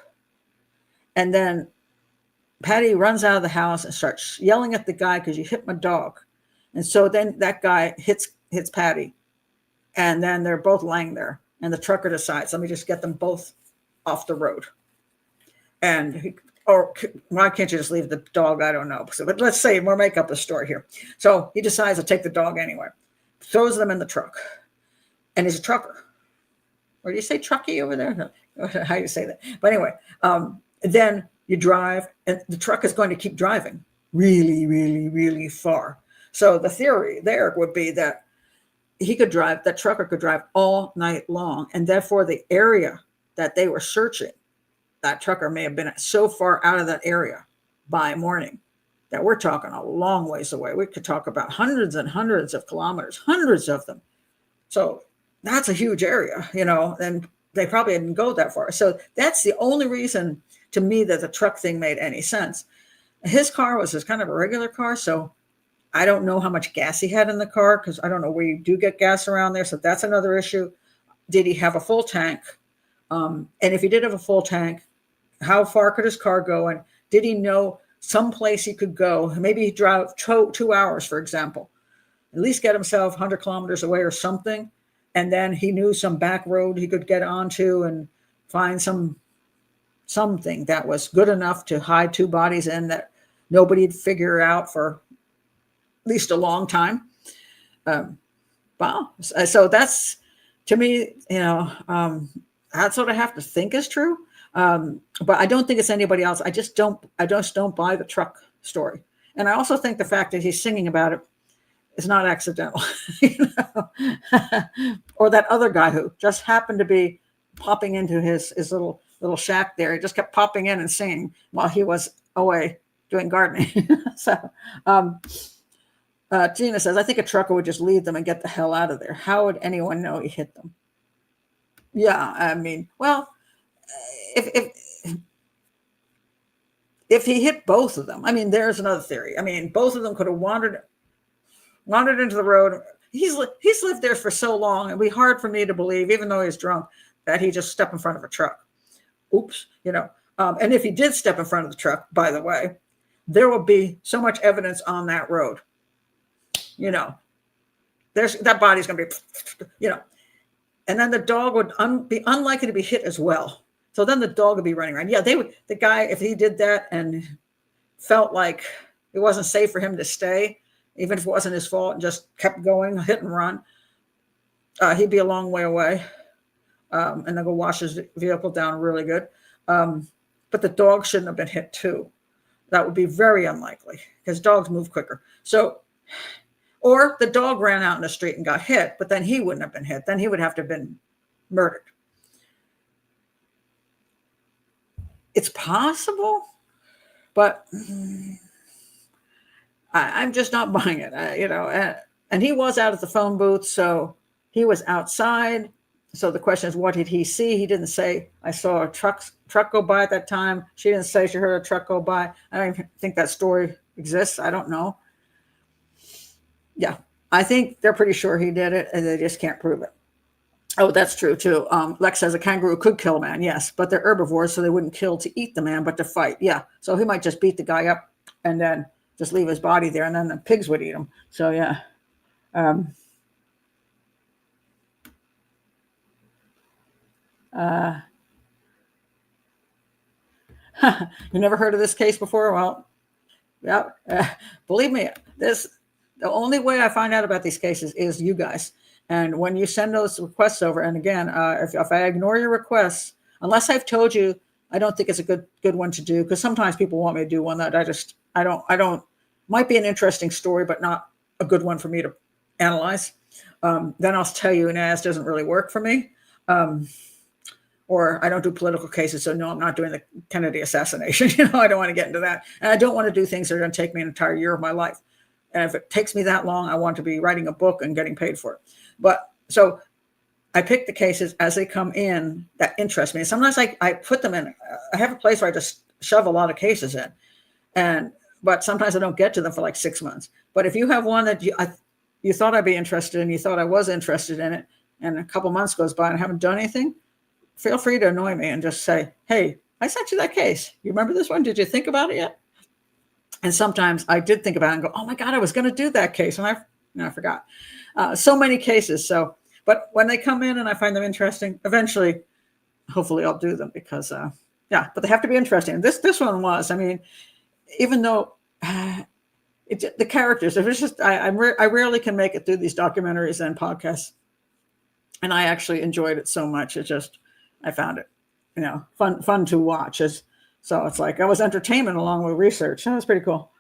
and then Paddy runs out of the house and starts yelling at the guy because you hit my dog. And so then that guy hits Paddy, and then they're both lying there. And the trucker decides, let me just get them both off the road. Or why can't you just leave the dog? I don't know. But let's say we'll make up a story here. So he decides to take the dog anyway, throws them in the truck, and he's a trucker. Or do you say trucky over there? No. How do you say that? But anyway, then you drive, and the truck is going to keep driving really, really, really far. So the theory there would be that that trucker could drive all night long, and therefore the area that they were searching, that trucker may have been so far out of that area by morning that we're talking a long ways away. We could talk about hundreds and hundreds of kilometers, hundreds of them. So that's a huge area, and they probably didn't go that far. So that's the only reason to me that the truck thing made any sense. His car was kind of a regular car, so I don't know how much gas he had in the car, because I don't know where you do get gas around there. So that's another issue. Did he have a full tank? And if he did have a full tank, how far could his car go? And did he know some place he could go? Maybe he drove 2 hours, for example, at least get himself 100 kilometers away or something. And then he knew some back road he could get onto and find something that was good enough to hide two bodies in that nobody'd figure out for at least a long time. Wow. So that's, to me, that's what I have to think is true. But I don't think it's anybody else. I just don't buy the truck story. And I also think the fact that he's singing about it is not accidental, or that other guy who just happened to be popping into his little shack there. He just kept popping in and singing while he was away doing gardening. So, Gina says, I think a trucker would just leave them and get the hell out of there. How would anyone know he hit them? Yeah, I mean, well, if he hit both of them, I mean, there's another theory. I mean, both of them could have wandered into the road. He's lived there for so long, it'd be hard for me to believe, even though he's drunk, that he just stepped in front of a truck. Oops, and if he did step in front of the truck, by the way, there will be so much evidence on that road. That body's going to be, and then the dog would be unlikely to be hit as well. So then the dog would be running around. Yeah, the guy, if he did that and felt like it wasn't safe for him to stay, even if it wasn't his fault, and just kept going, hit and run, he'd be a long way away. And then go wash his vehicle down really good. But the dog shouldn't have been hit too. That would be very unlikely, because dogs move quicker. So, or the dog ran out in the street and got hit, but then he wouldn't have been hit. Then he would have to have been murdered. It's possible, but I'm just not buying it. And he was out at the phone booth, so he was outside. So the question is, what did he see? He didn't say, I saw a truck go by at that time. She didn't say she heard a truck go by. I don't even think that story exists. I don't know. Yeah, I think they're pretty sure he did it, and they just can't prove it. Oh, that's true too. Lex says a kangaroo could kill a man. Yes, but they're herbivores, so they wouldn't kill to eat the man, but to fight. Yeah, so he might just beat the guy up and then just leave his body there, and then the pigs would eat him. So yeah. You never heard of this case before? Well, yeah. Believe me, the only way I find out about these cases is you guys. And when you send those requests over, and again, if I ignore your requests, unless I've told you, I don't think it's a good one to do, because sometimes people want me to do one that I don't, might be an interesting story, but not a good one for me to analyze. Then I'll tell you, it doesn't really work for me. Or I don't do political cases, so no, I'm not doing the Kennedy assassination. I don't want to get into that. And I don't want to do things that are going to take me an entire year of my life. And if it takes me that long, I want to be writing a book and getting paid for it. But so I pick the cases as they come in that interest me. And sometimes I put them in. I have a place where I just shove a lot of cases in, but sometimes I don't get to them for like 6 months. But if you have one that you thought I'd be interested in, you thought I was interested in it, and a couple months goes by and I haven't done anything, feel free to annoy me and just say, hey, I sent you that case. You remember this one? Did you think about it yet? And sometimes I did think about it and go, oh my God, I was going to do that case. And I forgot. So many cases. So, but when they come in and I find them interesting, eventually, hopefully I'll do them because, yeah, but they have to be interesting. This one was, I mean, even though the characters, if it's just, I rarely can make it through these documentaries and podcasts. And I actually enjoyed it so much. It just, I found it, fun to watch. So it's like I was entertainment along with research. That was pretty cool.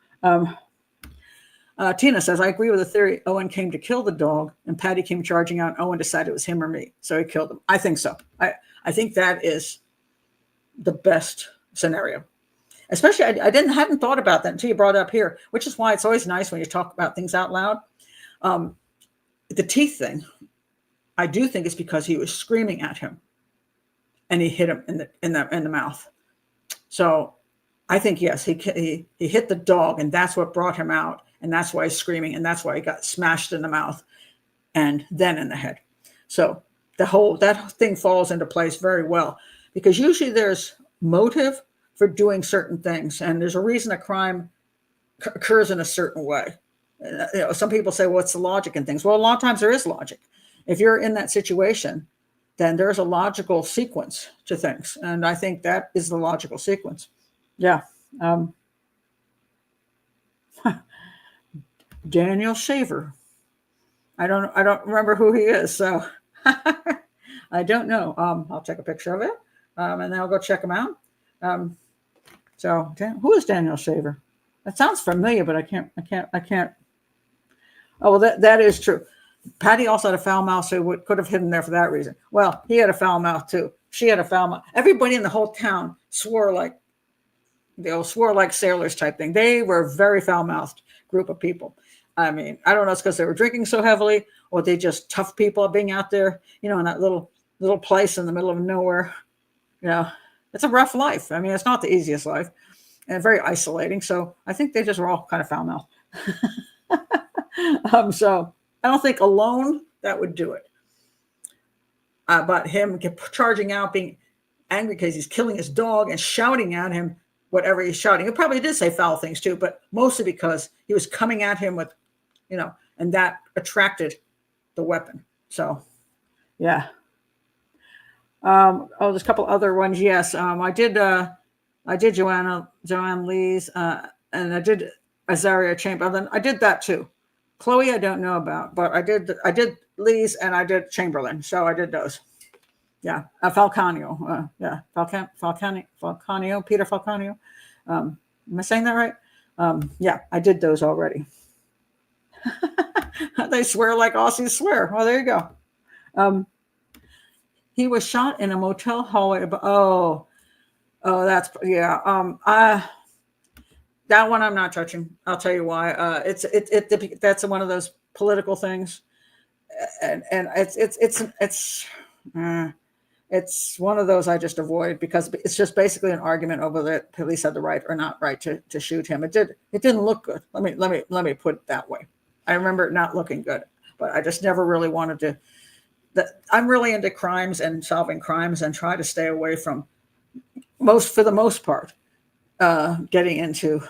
Tina says, I agree with the theory. Owen came to kill the dog and Paddy came charging out. Owen decided it was him or me. So he killed him. I think so. I think that is the best scenario. Especially, I hadn't thought about that until you brought it up here, which is why it's always nice when you talk about things out loud. The teeth thing, I do think it's because he was screaming at him and he hit him in the mouth. So I think, yes, he hit the dog and that's what brought him out. And that's why he's screaming. And that's why he got smashed in the mouth and then in the head. So that thing falls into place very well because usually there's motive for doing certain things. And there's a reason a crime occurs in a certain way. Some people say, what's the logic in things? Well, a lot of times there is logic. If you're in that situation, then there's a logical sequence to things. And I think that is the logical sequence. Yeah. Daniel Shaver. I don't remember who he is. So I don't know. I'll take a picture of it. And then I'll go check him out. So who is Daniel Shaver? That sounds familiar, but I can't. Oh, well, that is true. Paddy also had a foul mouth, so could have hidden there for that reason. Well, he had a foul mouth too. She had a foul mouth. Everybody in the whole town swore like sailors type thing. They were a very foul-mouthed group of people. I mean, I don't know if it's because they were drinking so heavily or they just tough people being out there, in that little place in the middle of nowhere. It's a rough life. I mean, it's not the easiest life and very isolating. So I think they just were all kind of foul-mouthed. So I don't think alone that would do it. But him charging out, being angry because he's killing his dog and shouting at him, whatever he's shouting. He probably did say foul things too, but mostly because he was coming at him with, and that attracted the weapon. So, yeah. There's a couple other ones. Yes. I did Joanne Lee's, and I did Azaria Chamberlain. Then I did that too. Chloe, I don't know about, but I did Lee's and I did Chamberlain. So I did those. Yeah. Falcanio. Yeah. Falcanio, Peter Falcanio. Am I saying that right? Yeah, I did those already. They swear like Aussies swear. Well, there you go. He was shot in a motel hallway. Oh, that's, yeah. That one I'm not touching. I'll tell you why. That's one of those political things, and it's one of those I just avoid because it's just basically an argument over the police had the right or not right to shoot him. It didn't look good. Let me put it that way. I remember it not looking good, but I just never really wanted to. I'm really into crimes and solving crimes and try to stay away from for the most part, getting into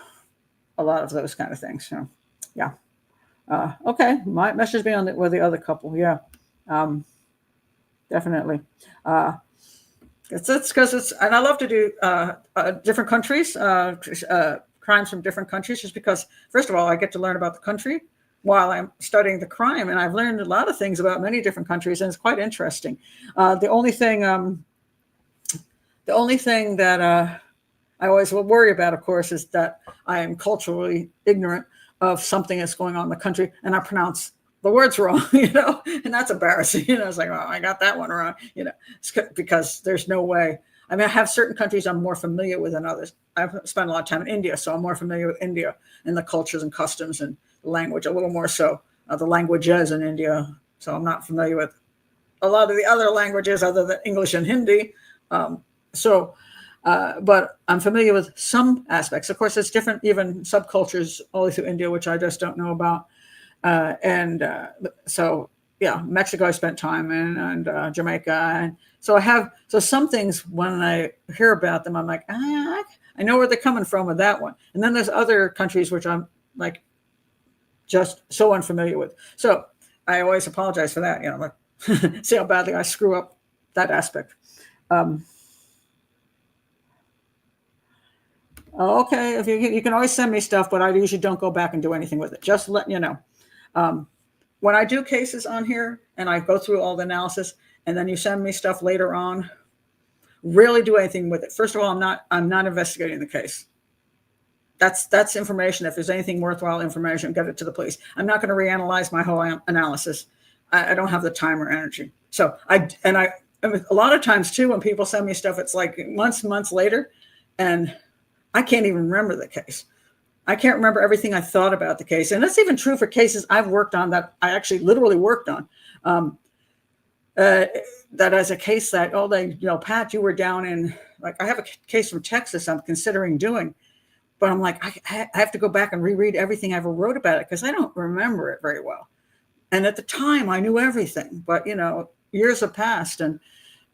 a lot of those kind of things. So, yeah. Okay. Might message me with the other couple. Yeah. Definitely. It's because and I love to do different countries, crimes from different countries, just because, first of all, I get to learn about the country while I'm studying the crime. And I've learned a lot of things about many different countries, and it's quite interesting. The only thing that I always will worry about, of course, is that I am culturally ignorant of something that's going on in the country, and I pronounce the words wrong, and that's embarrassing. It's like, oh, I got that one wrong, because there's no way. I mean, I have certain countries I'm more familiar with than others. I've spent a lot of time in India, so I'm more familiar with India and the cultures and customs and language, a little more so the languages in India. So I'm not familiar with a lot of the other languages other than English and Hindi. But I'm familiar with some aspects. Of course, it's different, even subcultures all through India, which I just don't know about. So yeah, Mexico I spent time in, and Jamaica. And so some things when I hear about them, I'm like, I know where they're coming from with that one. And then there's other countries which I'm like just so unfamiliar with. So I always apologize for that. Like see how badly I screw up that aspect. Um, okay, if you can always send me stuff, but I usually don't go back and do anything with it. Just letting you know. Um, when I do cases on here and I go through all the analysis, and then you send me stuff later on, really do anything with it. First of all, I'm not investigating the case. That's information. If there's anything worthwhile information, get it to the police. I'm not going to reanalyze my whole analysis. I don't have the time or energy. So a lot of times too, when people send me stuff, it's like months later, and I can't even remember the case. I can't remember everything I thought about the case. And that's even true for cases I've worked on that I actually literally worked on. That as a case that, Pat, you were down in, like, I have a case from Texas I'm considering doing, but I'm like, I have to go back and reread everything I ever wrote about it because I don't remember it very well. And at the time I knew everything, but, years have passed, and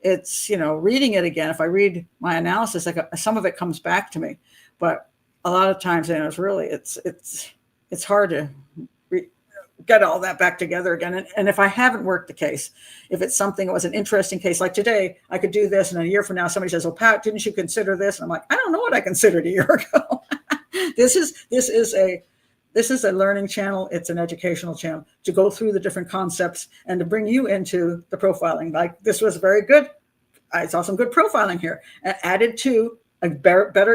it's, reading it again. If I read my analysis, some of it comes back to me, but a lot of times, it's really, it's hard to get all that back together again. And if I haven't worked the case, if it's something that was an interesting case, like today, I could do this, and a year from now, somebody says, "Oh, Pat, didn't you consider this?" And I'm like, I don't know what I considered a year ago. This is a learning channel. It's an educational channel to go through the different concepts and to bring you into the profiling. Like, this was very good. I saw some good profiling here, added to a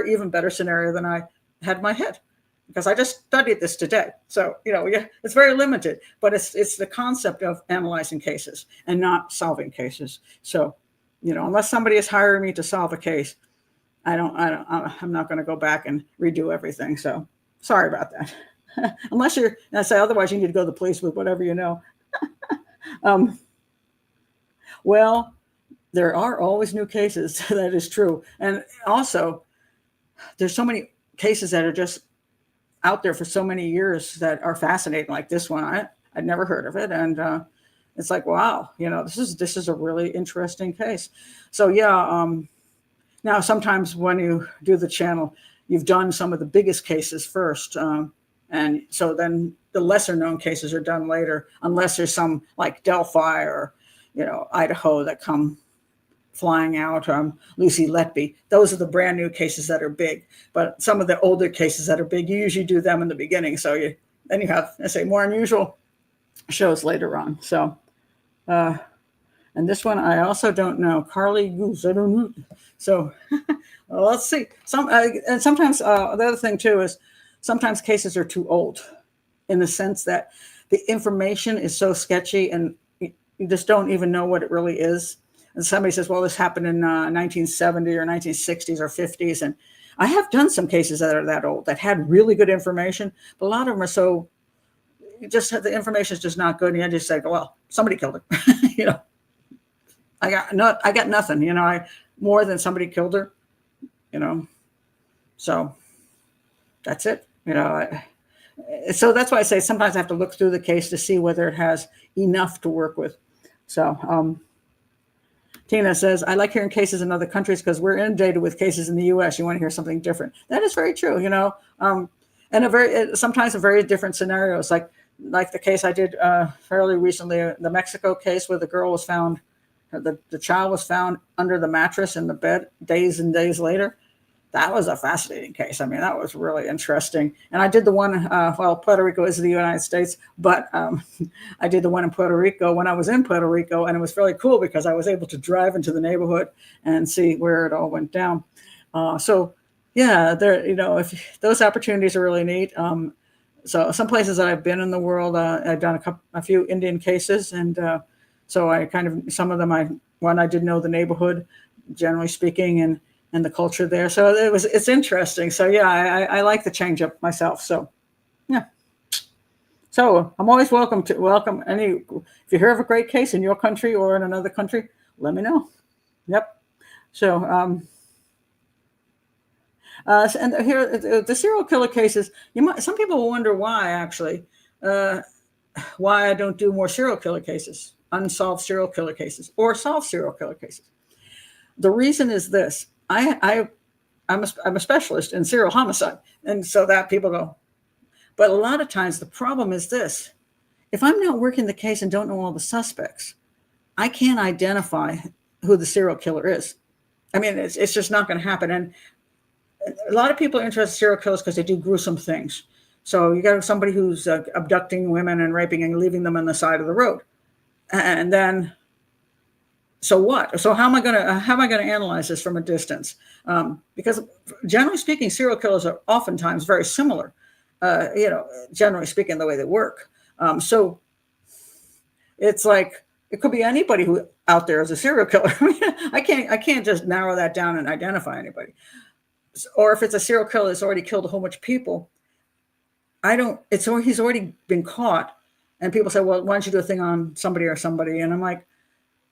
even better scenario than I had in my head, because I just studied this today. So, it's very limited, but it's the concept of analyzing cases and not solving cases. So, unless somebody is hiring me to solve a case, I'm not going to go back and redo everything. So sorry about that. Unless I say otherwise, you need to go to the police with whatever you know. Well, there are always new cases. That is true. And also, there's so many cases that are just out there for so many years that are fascinating, like this one. I'd never heard of it, and it's like, wow, this is a really interesting case. So yeah, now sometimes when you do the channel, you've done some of the biggest cases first, and so then the lesser known cases are done later, unless there's some like Delphi or Idaho that come flying out, Lucy Letby. Those are the brand new cases that are big. But some of the older cases that are big, you usually do them in the beginning. So then you have, more unusual shows later on. So, and this one I also don't know. Carly Goose, I don't know. So, well, let's see. And sometimes the other thing too is sometimes cases are too old, in the sense that the information is so sketchy and you just don't even know what it really is. And somebody says, well, this happened in 1970 or 1960s or 50s. And I have done some cases that are that old that had really good information, but a lot of them are so, the information is just not good. And you just say, well, somebody killed her. I got nothing, more than somebody killed her, so that's it, so that's why I say sometimes I have to look through the case to see whether it has enough to work with. So, Tina says, I like hearing cases in other countries because we're inundated with cases in the U.S. You want to hear something different. That is very true, and sometimes very different scenarios, like the case I did fairly recently, the Mexico case where the girl was found, the child was found under the mattress in the bed days and days later. That was a fascinating case. That was really interesting. And I did the one, Puerto Rico is the United States, but I did the one in Puerto Rico when I was in Puerto Rico, and it was really cool because I was able to drive into the neighborhood and see where it all went down. So yeah, there, if those opportunities are really neat. So some places that I've been in the world, I've done a few Indian cases, and so I some of them I did know the neighborhood, generally speaking, and the culture there. So it's interesting. So yeah, I like the change up myself. So yeah. So I'm always welcome any, if you hear of a great case in your country or in another country, let me know. Yep. So, and here, the serial killer cases, some people will wonder why, actually. why I don't do more serial killer cases, unsolved serial killer cases, or solved serial killer cases. The reason is this: I'm a specialist in serial homicide, and so that people go. But a lot of times the problem is this: if I'm not working the case and don't know all the suspects, I can't identify who the serial killer is. I mean, it's just not going to happen. And a lot of people are interested in serial killers because they do gruesome things. So you got somebody who's abducting women and raping and leaving them on the side of the road, and then, so what? So how am I going to analyze this from a distance? Because generally speaking, serial killers are oftentimes very similar. Generally speaking, the way they work. So it's like it could be anybody who out there is a serial killer. I can't just narrow that down and identify anybody. Or if it's a serial killer that's already killed a whole bunch of people, he's already been caught. And people say, well, why don't you do a thing on somebody or somebody? And I'm like,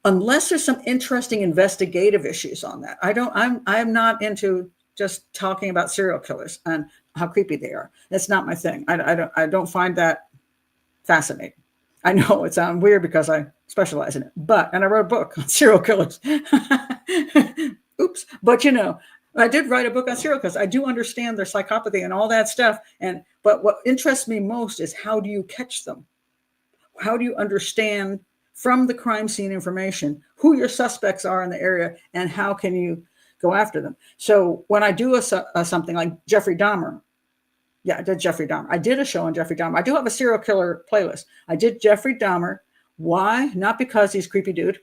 unless there's some interesting investigative issues on that, I'm not into just talking about serial killers and how creepy they are. That's not my thing. I don't find that fascinating. I know it sounds weird because I specialize in it, and I wrote a book on serial killers. Oops. But I did write a book on serial killers. I do understand their psychopathy and all that stuff. But what interests me most is, how do you catch them? How do you understand from the crime scene information who your suspects are in the area, and how can you go after them? So when I do something like Jeffrey Dahmer, I did Jeffrey Dahmer. I did a show on Jeffrey Dahmer. I do have a serial killer playlist. I did Jeffrey Dahmer. Why? Not because he's a creepy dude,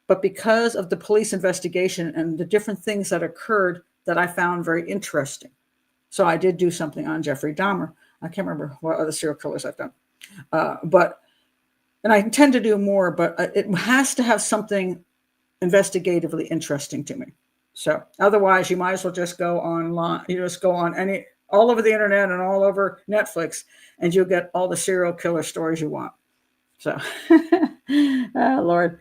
but because of the police investigation and the different things that occurred that I found very interesting. So I did do something on Jeffrey Dahmer. I can't remember what other serial killers I've done. And I intend to do more, but it has to have something investigatively interesting to me. So otherwise, you might as well just go online. You just go on all over the internet and all over Netflix, and you'll get all the serial killer stories you want. So, oh, Lord.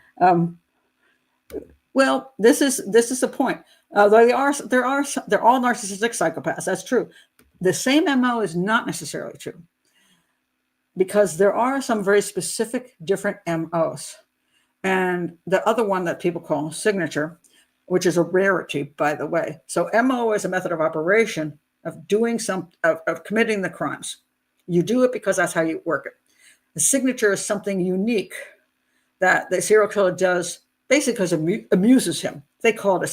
Well, this is the point. They're all narcissistic psychopaths. That's true. The same MO is not necessarily true, because there are some very specific different MOs. And the other one that people call signature, which is a rarity, by the way. So MO is a method of operation of doing of committing the crimes. You do it because that's how you work it. The signature is something unique that the serial killer does basically because it amuses him. They call it a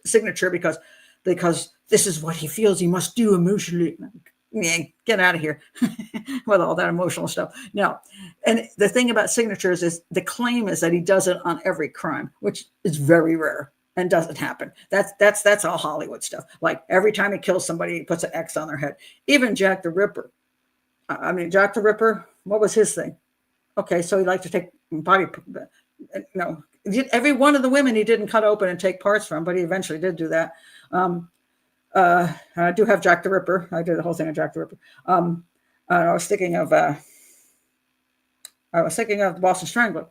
signature because this is what he feels he must do emotionally. Get out of here with all that emotional stuff. No. And the thing about signatures is the claim is that he does it on every crime, which is very rare and doesn't happen. That's all Hollywood stuff. Like every time he kills somebody, he puts an X on their head. Even Jack the Ripper. Jack the Ripper, what was his thing? Okay, so he liked to take body. No, every one of the women he didn't cut open and take parts from, but he eventually did do that. I do have Jack the Ripper. I did the whole thing on Jack the Ripper. I was thinking of the Boston Strangler,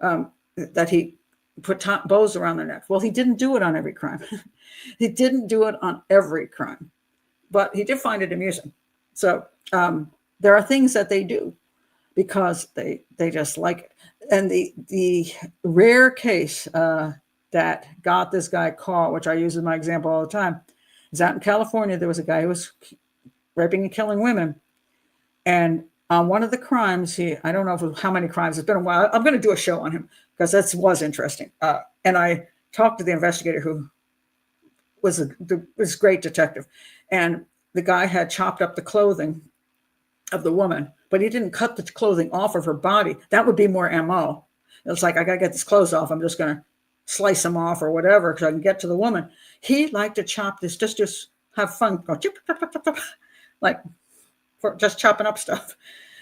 that he put bows around their neck. Well, he didn't do it on every crime. He didn't do it on every crime, but he did find it amusing. So there are things that they do because they just like it. And the rare case that got this guy caught, which I use as my example all the time, is out in California. There was a guy who was raping and killing women. And on one of the crimes, I don't know how many crimes, it's been a while. I'm going to do a show on him because that was interesting. And I talked to the investigator who was a great detective. And the guy had chopped up the clothing of the woman, but he didn't cut the clothing off of her body. That would be more MO. It's like, I got to get this clothes off. I'm just going to slice them off or whatever because I can get to the woman. He liked to chop this, just have fun, go chip, like for just chopping up stuff.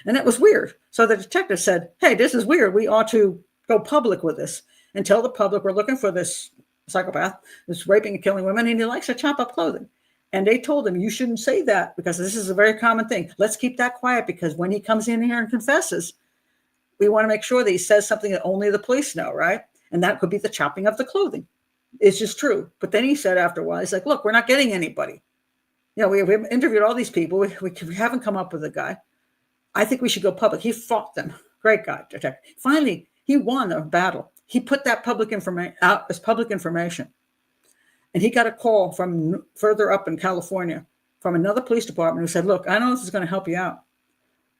And it was weird. So the detective said, hey, this is weird. We ought to go public with this and tell the public we're looking for this psychopath who's raping and killing women, and he likes to chop up clothing. And they told him, you shouldn't say that because this is a very common thing. Let's keep that quiet because when he comes in here and confesses, we want to make sure that he says something that only the police know, right? And that could be the chopping of the clothing. It's just true. But then he said after a while, he's like, look, we're not getting anybody. We have interviewed all these people. We haven't come up with a guy. I think we should go public. He fought them. Great guy, detective. Finally, he won the battle. He put that public information out as public information. And he got a call from further up in California from another police department who said, look, I know this is going to help you out,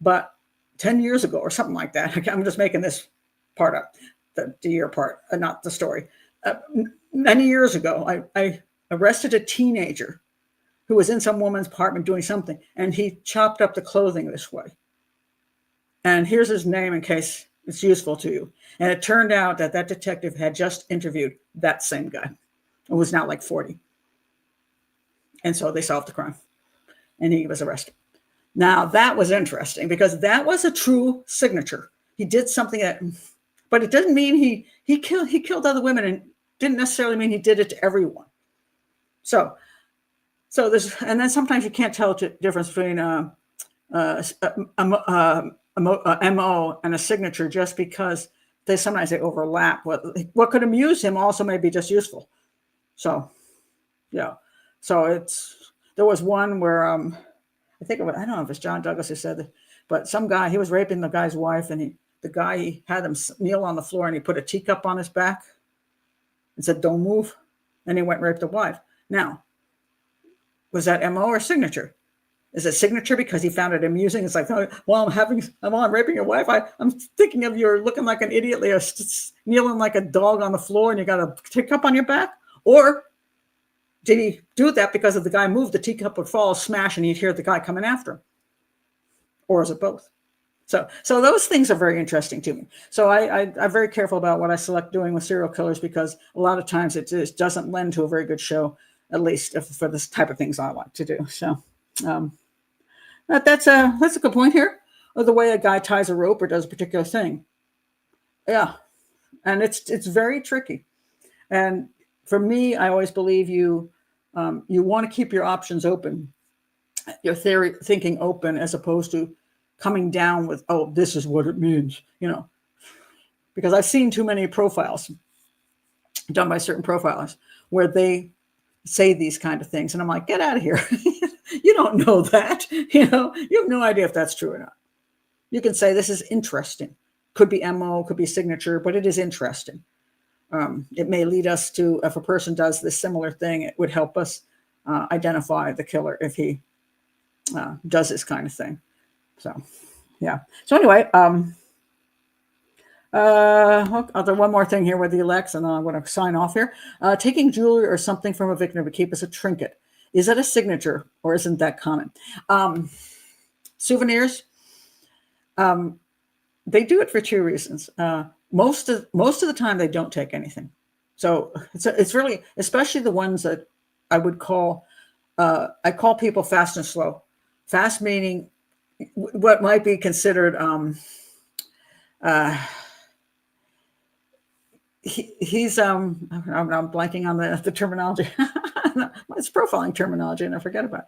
but 10 years ago or something like that, I'm just making this part up, the year part, not the story. Many years ago, I arrested a teenager who was in some woman's apartment doing something, and he chopped up the clothing this way. And here's his name in case it's useful to you. And it turned out that that detective had just interviewed that same guy who was now like 40. And so they solved the crime, and he was arrested. Now, that was interesting because that was a true signature. He did something that, but it doesn't mean he killed other women, and didn't necessarily mean he did it to everyone. So there's, and then sometimes you can't tell the difference between MO and a signature just because sometimes they overlap. What could amuse him also may be just useful. So, yeah. So there was one where I don't know if it's John Douglas who said it, but some guy, he was raping the guy's wife, and the guy had him kneel on the floor, and he put a teacup on his back and said, "Don't move." And he went and raped the wife. Now, was that MO or signature? Is it signature because he found it amusing? It's like, oh, well, I'm raping your wife. I'm thinking of you're looking like an idiot, kneeling like a dog on the floor, and you got a teacup on your back? Or did he do that because if the guy moved, the teacup would fall, smash, and he'd hear the guy coming after him? Or is it both? So those things are very interesting to me. So I'm very careful about what I select doing with serial killers, because a lot of times it just doesn't lend to a very good show, at least for this type of things I like to do. So that's a good point here. Or the way a guy ties a rope or does a particular thing. Yeah, and it's very tricky. And for me, I always believe you want to keep your options open, your thinking open, as opposed to coming down with, oh, this is what it means, because I've seen too many profiles done by certain profilers where they say these kind of things. And I'm like, get out of here. You don't know that, you have no idea if that's true or not. You can say this is interesting. Could be MO, could be signature, but it is interesting. It may lead us to, if a person does this similar thing, it would help us identify the killer if he does this kind of thing. So, yeah. So anyway, I'll do one more thing here with the Alex, and then I'm going to sign off here. Taking jewelry or something from a victim to keep as a trinket. Is that a signature, or isn't that common? Souvenirs, they do it for two reasons. Most of the time, they don't take anything. So it's really, especially the ones that I would call, I call people fast and slow. Fast meaning what might be considered, he's I'm blanking on the terminology. It's profiling terminology, and I forget about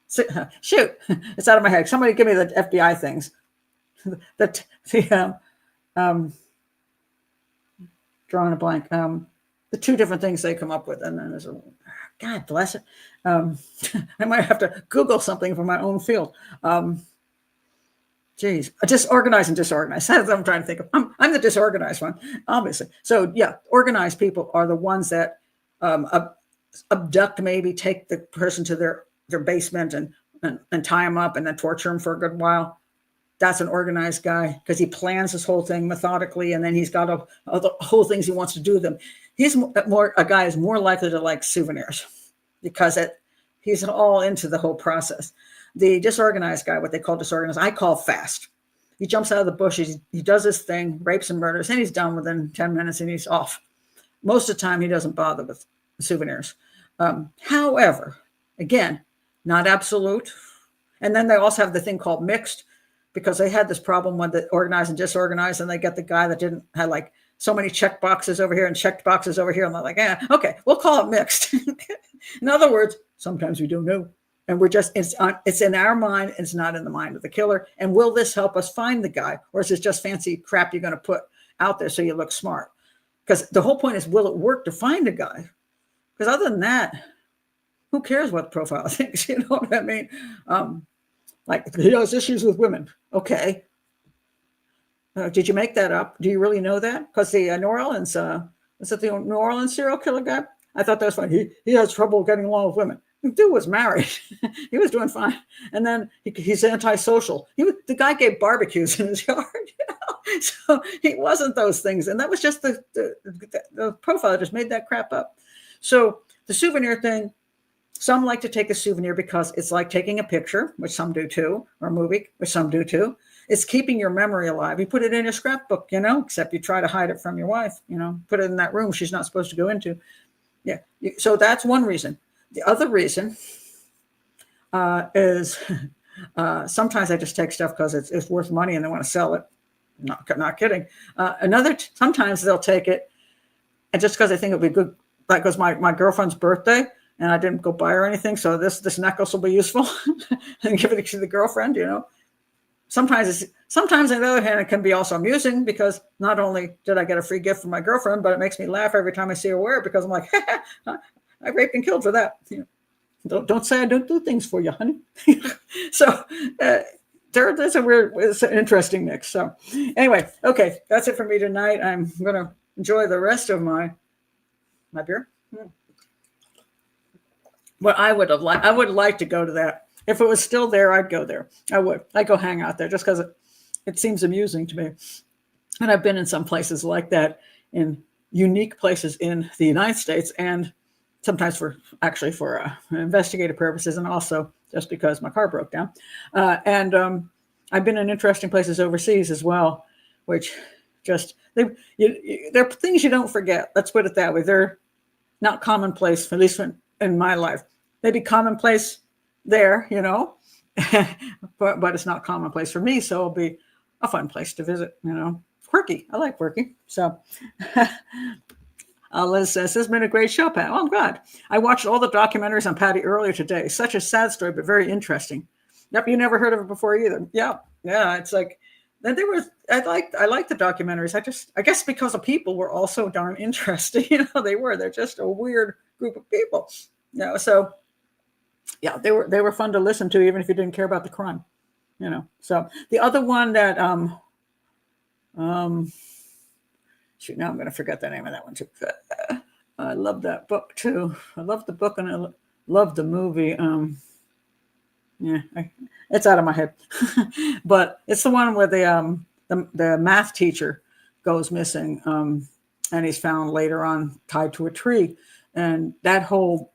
it. Shoot, it's out of my head. Somebody give me the FBI things. Drawing a blank. The two different things they come up with, and then there's God bless it. I might have to Google something from my own field. Disorganized and disorganized. That's what I'm trying to think of. I'm the disorganized one, obviously. So yeah, organized people are the ones that abduct, maybe take the person to their basement and tie them up and then torture them for a good while. That's an organized guy because he plans this whole thing methodically, and then he's got all the whole things he wants to do with them. A guy is more likely to like souvenirs because he's all into the whole process. The disorganized guy, what they call disorganized, I call fast. He jumps out of the bushes, he does his thing, rapes and murders, and he's done within 10 minutes and he's off. Most of the time, he doesn't bother with souvenirs. However, again, not absolute. And then they also have the thing called mixed, because they had this problem with the organized and disorganized, and they get the guy that didn't have like so many check boxes over here and checked boxes over here. And they're like, okay, we'll call it mixed. In other words, sometimes we don't know. And it's in our mind, it's not in the mind of the killer. And will this help us find the guy? Or is this just fancy crap you're going to put out there so you look smart? Because the whole point is, will it work to find a guy? Because other than that, who cares what the profile thinks? You know what I mean? Like, he has issues with women. Okay. Did you make that up? Do you really know that? Because the New Orleans, was it the New Orleans serial killer guy? I thought that was funny. He has trouble getting along with women. The dude was married. He was doing fine. And then he's antisocial. The guy gave barbecues in his yard. So he wasn't those things. And that was just the profile just made that crap up. So the souvenir thing, some like to take a souvenir because it's like taking a picture, which some do too, or a movie, which some do too. It's keeping your memory alive. You put it in your scrapbook, except you try to hide it from your wife, put it in that room she's not supposed to go into. Yeah. So that's one reason. The other reason is sometimes I just take stuff because it's worth money and they want to sell it. Not kidding. Sometimes they'll take it and just because I think it'll be good, like because my girlfriend's birthday and I didn't go buy her anything. So this necklace will be useful and give it to the girlfriend, Sometimes on the other hand, it can be also amusing because not only did I get a free gift from my girlfriend, but it makes me laugh every time I see her wear it because I'm like, I raped and killed for that. Don't say I don't do things for you, honey. So there's it's an interesting mix. So anyway, okay, that's it for me tonight. I'm going to enjoy the rest of my beer. But I would like to go to that. If it was still there, I'd go there. I would. I'd go hang out there just because it seems amusing to me. And I've been in some places like that, in unique places in the United States, and sometimes for investigative purposes, and also just because my car broke down. And I've been in interesting places overseas as well, which just they're things you don't forget. Let's put it that way. They're not commonplace, at least in my life. They'd be commonplace there, but it's not commonplace for me. So it'll be a fun place to visit, quirky. I like quirky. So Liz says, this has been a great show, Pat. Oh, I'm glad. I watched all the documentaries on Paddy earlier today. Such a sad story, but very interesting. Yep. You never heard of it before either. Yeah. Yeah. It's like, then I like the documentaries. I guess because the people were also darn interesting. They're just a weird group of people, so yeah, they were fun to listen to, even if you didn't care about the crime, So the other one that shoot, now I'm going to forget the name of that one too. I love that book too. I love the book and I love the movie. It's out of my head, but it's the one where the math teacher goes missing, and he's found later on tied to a tree, and that whole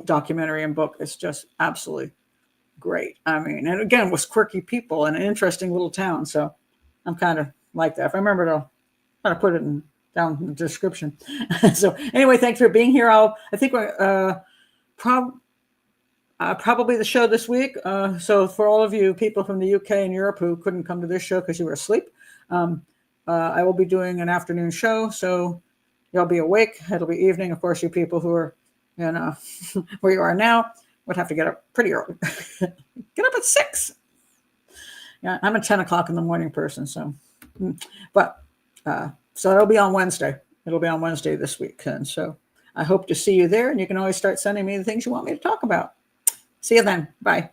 documentary and book is just absolutely great. I mean, and again, with quirky people and an interesting little town. So I'm kind of like that. If I remember to kind of put it down in the description. So anyway, thanks for being here. I think we're probably the show this week. So for all of you people from the UK and Europe who couldn't come to this show because you were asleep, I will be doing an afternoon show. So you'll be awake. It'll be evening. Of course, you people who are where you are now would have to get up pretty early. Get up at 6. Yeah, I'm a 10 o'clock in the morning person. So, but so it'll be on Wednesday. It'll be on Wednesday this week. And so I hope to see you there. And you can always start sending me the things you want me to talk about. See you then. Bye.